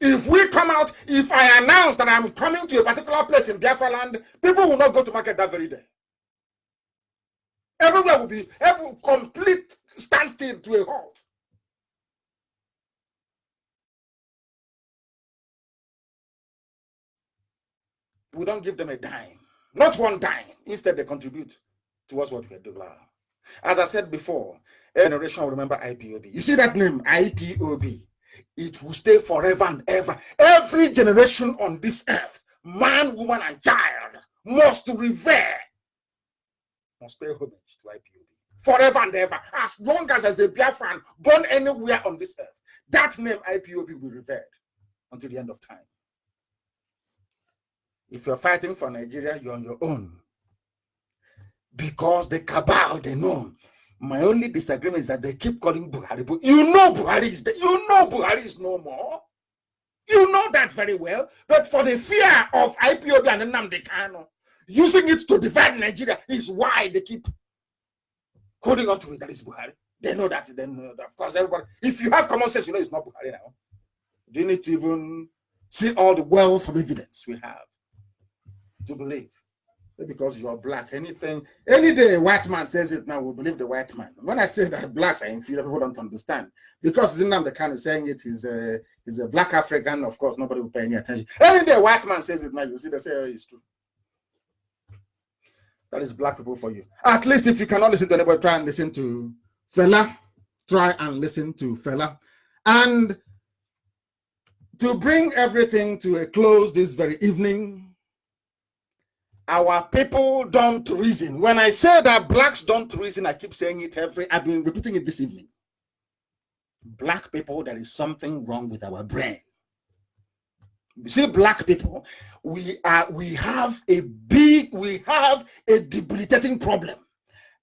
If we come out, if I announce that I'm coming to a particular place in Biafra land, people will not go to market that very day. Everywhere will be complete standstill to a halt. We don't give them a dime, not one dime. Instead, they contribute towards what we are doing. As I said before, a generation will remember IPOB. You see that name, IPOB? It will stay forever and ever. Every generation on this earth, man, woman, and child, must revere, must pay homage to IPOB. Forever and ever. As long as there's a Biafran born anywhere on this earth, that name IPOB will be revered until the end of time. If you're fighting for Nigeria, you're on your own. Because the cabal, they know. My only disagreement is that they keep calling Buhari. But you know Buhari is there. You know Buhari is no more. You know that very well. But for the fear of IPOB and Nnamdi Kanu, using it to divide Nigeria is why they keep holding on to it, that is Buhari. They know that. Then, of course, everybody, if you have common sense, you know it's not Buhari now. Do you need to even see all the wealth of evidence we have to believe? Because you are black, anything, any day a white man says it now, we believe the white man. When I say that blacks are inferior, people don't understand. Because Nnamdi Kanu saying it is a black African, of course, nobody will pay any attention. Any day a white man says it now, you see, they say, oh, it's true. That is black people for you. At least if you cannot listen to anybody, try and listen to Fela. Try and listen to Fela. And to bring everything to a close this very evening, our people don't reason. When I say that blacks don't reason, I keep saying it I've been repeating it this evening. Black people, there is something wrong with our brain. You see, black people, we have a debilitating problem.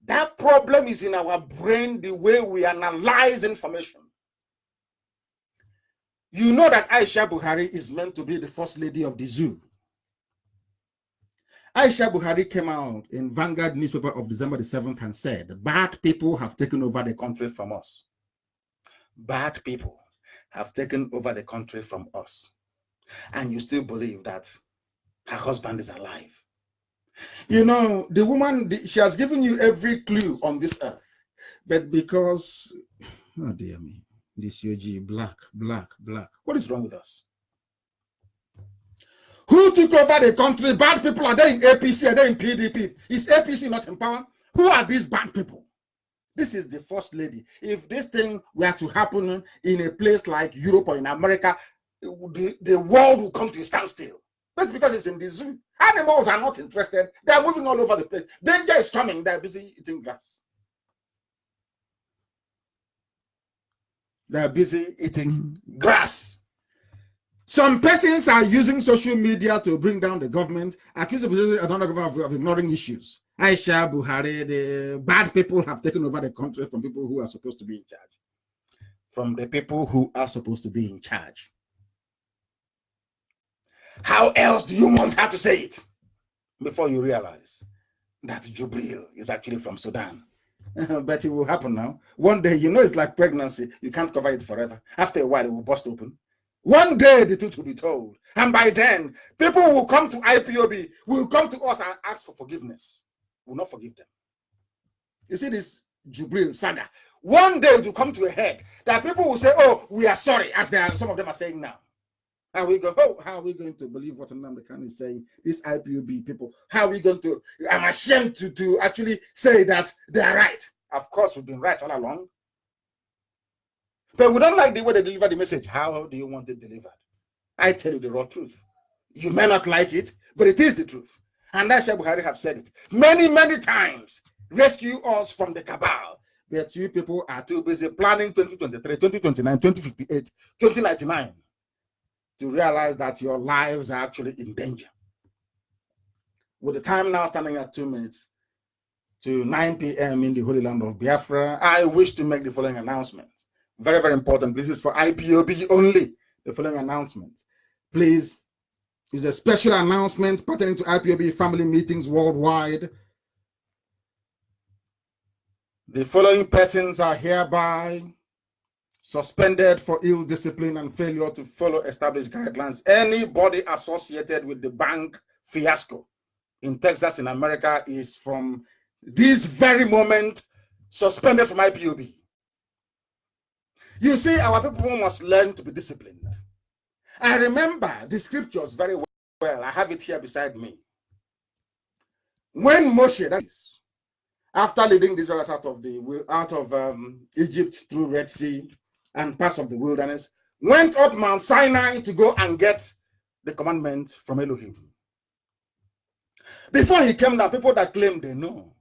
That problem is in our brain, the way we analyze information. You know that Aisha Buhari is meant to be the first lady of the zoo. Aisha Buhari came out in Vanguard newspaper of December the 7th and said, bad people have taken over the country from us. Bad people have taken over the country from us. And you still believe that her husband is alive. You know, the woman, she has given you every clue on this earth. But because, oh dear me, this UG, black. What is wrong with us? Who took over the country? Bad people. Are they in APC? Are they in PDP? Is APC not in power? Who are these bad people? This is the first lady. If this thing were to happen in a place like Europe or in America, the world will come to a standstill. That's because it's in the zoo. Animals are not interested. They're moving all over the place. Danger is coming. They're busy eating grass. They're busy eating grass. Some persons are using social media to bring down the government, accuse the government of ignoring issues. Aisha Buhari, the bad people have taken over the country from people who are supposed to be in charge. From the people who are supposed to be in charge. How else do you want her to say it? Before you realize that Jubril is actually from Sudan. But it will happen now. One day, you know, it's like pregnancy. You can't cover it forever. After a while, it will burst open. One day the truth will be told. And by then, people will come to IPOB, will come to us and ask for forgiveness. We will not forgive them. You see this Jubril saga. One day it will come to a head that people will say, oh, we are sorry, as some of them are saying now. And we go, oh, how are we going to believe what Nnamdi Kanu is saying? These IPOB people, how are we going to, I'm ashamed to actually say that they are right. Of course, we've been right all along. But we don't like the way they deliver the message. How do you want it delivered? I tell you the raw truth. You may not like it, but it is the truth. And Aisha Buhari have said it many, many times. Rescue us from the cabal. But you people are too busy planning 2023, 2029, 2058, 2099 to realize that your lives are actually in danger. With the time now standing at 2 minutes to 9 p.m. in the Holy Land of Biafra, I wish to make the following announcement. Very, very important. This is for IPOB only. The following announcement. Please, is a special announcement pertaining to IPOB family meetings worldwide. The following persons are hereby suspended for ill discipline and failure to follow established guidelines. Anybody associated with the bank fiasco in Texas, in America, is from this very moment suspended from IPOB. You see, our people must learn to be disciplined. I remember the scriptures very well. I have it here beside me. When Moshe, that is, after leading the Israelites out of Egypt through Red Sea and parts of the wilderness, went up Mount Sinai to go and get the commandment from Elohim. Before he came down, people that claimed they know.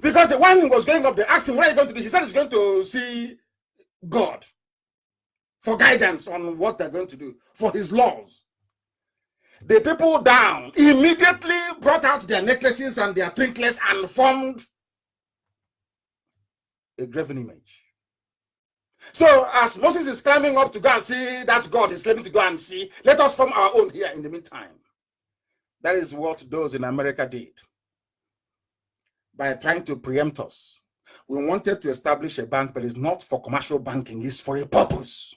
Because the one who was going up, they asked him, what are you going to do? He said he's going to see God for guidance on what they're going to do, for his laws. The people down immediately brought out their necklaces and their trinkets and formed a graven image. So as Moses is climbing up to go and see that God is claiming to go and see, let us form our own here in the meantime. That is what those in America did by trying to preempt us. We wanted to establish a bank, but it's not for commercial banking, it's for a purpose.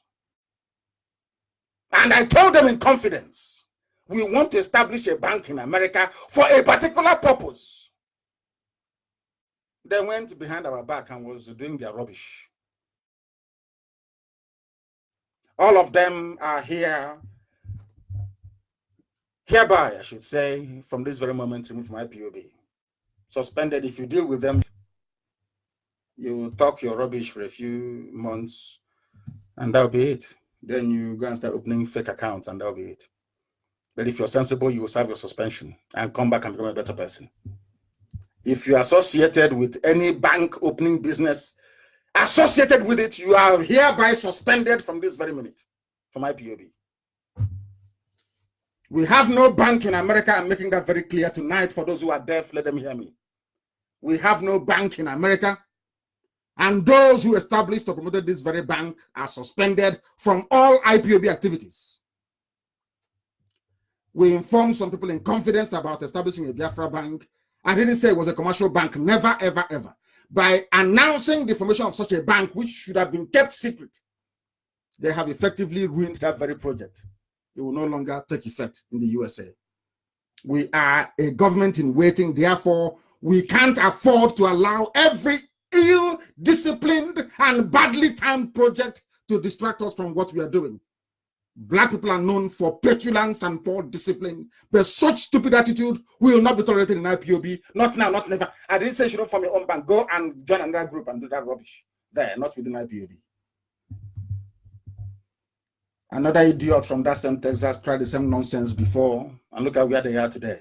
And I told them in confidence, we want to establish a bank in America for a particular purpose. They went behind our back and was doing their rubbish. All of them are here, hereby, I should say, from this very moment, removed from IPOB. Suspended. If you deal with them, you talk your rubbish for a few months, and that'll be it. Then you go and start opening fake accounts, and that'll be it. But if you're sensible, you will serve your suspension and come back and become a better person. If you're associated with any bank opening business, associated with it, you are hereby suspended from this very minute, from IPOB. We have no bank in America. I'm making that very clear tonight. For those who are deaf, let them hear me. We have no bank in America. And those who established or promoted this very bank are suspended from all IPOB activities. We informed some people in confidence about establishing a Biafra bank. I didn't say it was a commercial bank. Never, ever, ever. By announcing the formation of such a bank, which should have been kept secret, they have effectively ruined that very project. It will no longer take effect in the USA. We are a government in waiting. Therefore, we can't afford to allow every ill-disciplined and badly timed project to distract us from what we are doing. Black people are known for petulance and poor discipline, but such stupid attitude will not be tolerated in IPOB. Not now, not never. I didn't say you don't form your own bank. Go and join another group and do that rubbish there, not within IPOB. Another idiot from that same Texas tried the same nonsense before, and look at where they are today.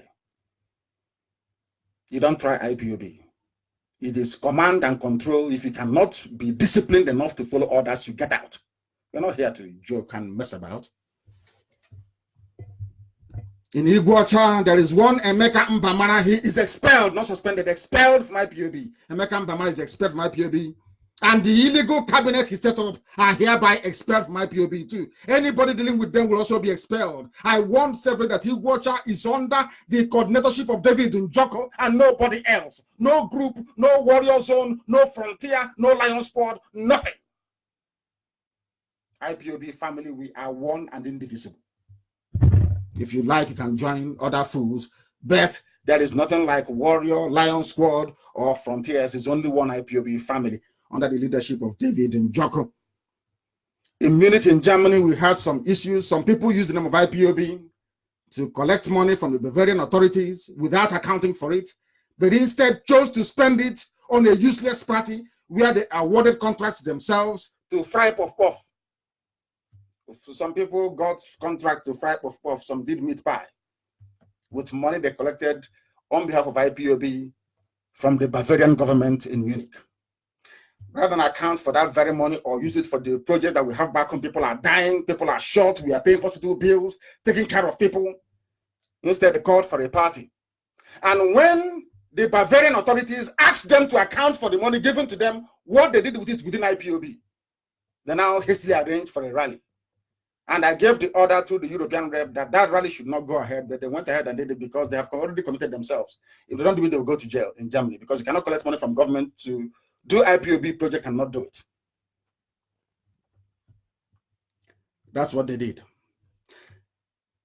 You don't try IPOB. It is command and control. If you cannot be disciplined enough to follow orders, you get out. We're not here to joke and mess about. In Iguacha, there is one Emeka Mbamara. He is expelled, not suspended, expelled from IPOB. Emeka Mbamara is expelled from IPOB. And the illegal cabinet he set up are hereby expelled from IPOB too. Anybody dealing with them will also be expelled. I warned several that Iguacha is under the coordinatorship of David Njoko and nobody else. No group, no warrior zone, no frontier, no lion squad, nothing. IPOB family, we are one and indivisible. If you like, you can join other fools, but there is nothing like warrior, lion squad, or frontiers. It's only one IPOB family under the leadership of David Njoko. In Munich, in Germany, we had some issues. Some people used the name of IPOB to collect money from the Bavarian authorities without accounting for it, but instead chose to spend it on a useless party where they awarded contracts to themselves to fry puff-puff. Some people got contract to fry puff-puff, some did meat pie with money they collected on behalf of IPOB from the Bavarian government in Munich. Rather than account for that very money or use it for the project that we have back home, people are dying, people are short, we are paying hospital bills, taking care of people. Instead, they called for a party. And when the Bavarian authorities asked them to account for the money given to them, what they did with it within IPOB, they now hastily arranged for a rally. And I gave the order to the European rep that that rally should not go ahead, but they went ahead and did it because they have already committed themselves. If they don't do it, they will go to jail in Germany because you cannot collect money from government to do IPOB project and not do it. That's what they did.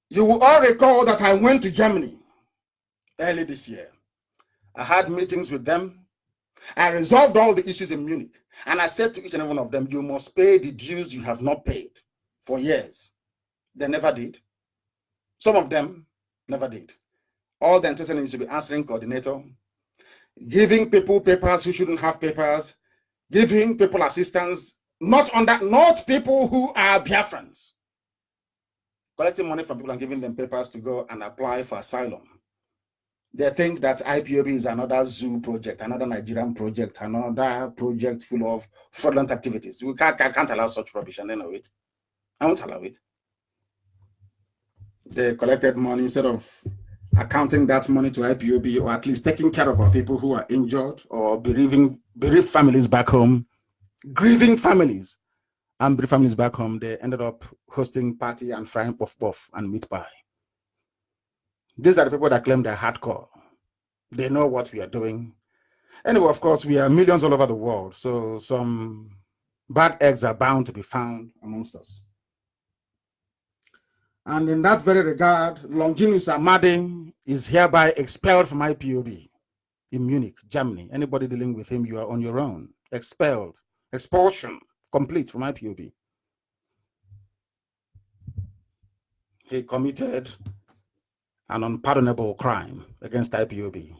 You will all recall that I went to Germany early this year. I had meetings with them. I resolved all the issues in Munich. And I said to each and every one of them, you must pay the dues you have not paid for years. They never did. Some of them never did. All the interested needs to be answering coordinator, giving people papers who shouldn't have papers, giving people assistance, not people who are Biafrans, collecting money from people and giving them papers to go and apply for asylum. They think that IPOB is another zoo project, another Nigerian project, another project full of fraudulent activities. We can't allow such rubbish, and they know it. I won't allow it. They collected money instead of accounting that money to IPOB, or at least taking care of our people who are injured or bereaved families back home, grieving families and bereaved families back home. They ended up hosting party and frying puff-puff and meat pie. These are the people that claim they're hardcore. They know what we are doing. Anyway, of course, we are millions all over the world, so some bad eggs are bound to be found amongst us. And in that very regard, Longinus Amadi is hereby expelled from IPOB in Munich, Germany. Anybody dealing with him, you are on your own. Expelled. Expulsion complete from IPOB. He committed an unpardonable crime against IPOB.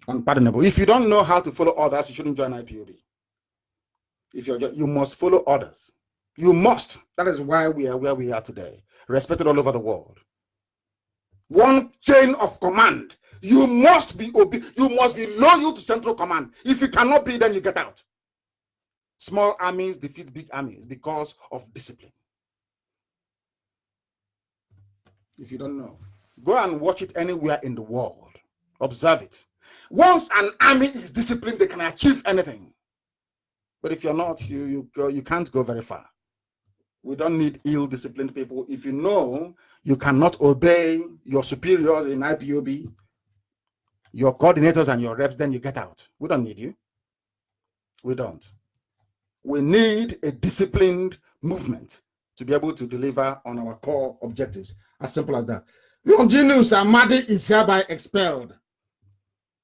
Unpardonable. If you don't know how to follow others, you shouldn't join IPOB. If you must follow others. You must. That is why we are where we are today. Respected all over the world. One chain of command. You must be loyal to central command. If you cannot be, then you get out. Small armies defeat big armies because of discipline. If you don't know, go and watch it anywhere in the world. Observe it. Once an army is disciplined, they can achieve anything. But if you're not, you can't go very far. We don't need ill-disciplined people. If you know you cannot obey your superiors in IPOB, your coordinators and your reps, then you get out. We don't need you. We don't. We need a disciplined movement to be able to deliver on our core objectives. As simple as that. Longinus Amadi is hereby expelled.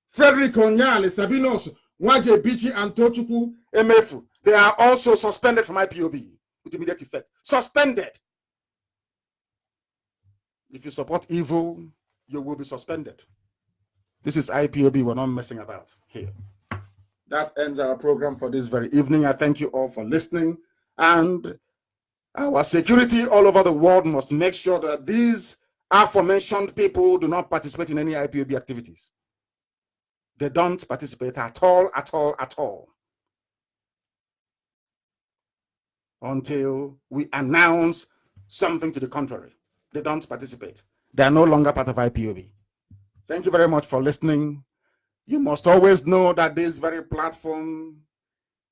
Frederick Onyale, Sabinos, Waje Bichi, and Tochukwu Emefu, they are also suspended from IPOB with immediate effect. Suspended. If you support evil, you will be suspended. This is IPOB. We're not messing about here. That ends our program for this very evening. I thank you all for listening. And our security all over the world must make sure that these aforementioned people do not participate in any IPOB activities. They don't participate at all, at all, at all. Until we announce something to the contrary. They don't participate. They are no longer part of IPOB. Thank you very much for listening. You must always know that this very platform,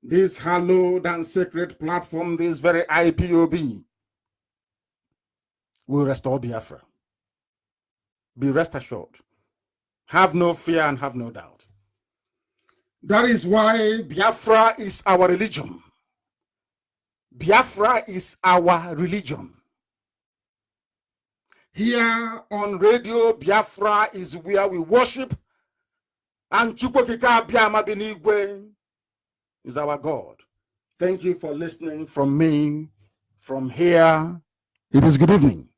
this hallowed and sacred platform, this very IPOB, will restore Biafra. Be rest assured. Have no fear and have no doubt. That is why Biafra is our religion. Biafra is our religion. Here on Radio Biafra is where we worship, and Chukwokika Biama Benigwe is our God. Thank you for listening from me. From here, it is good evening.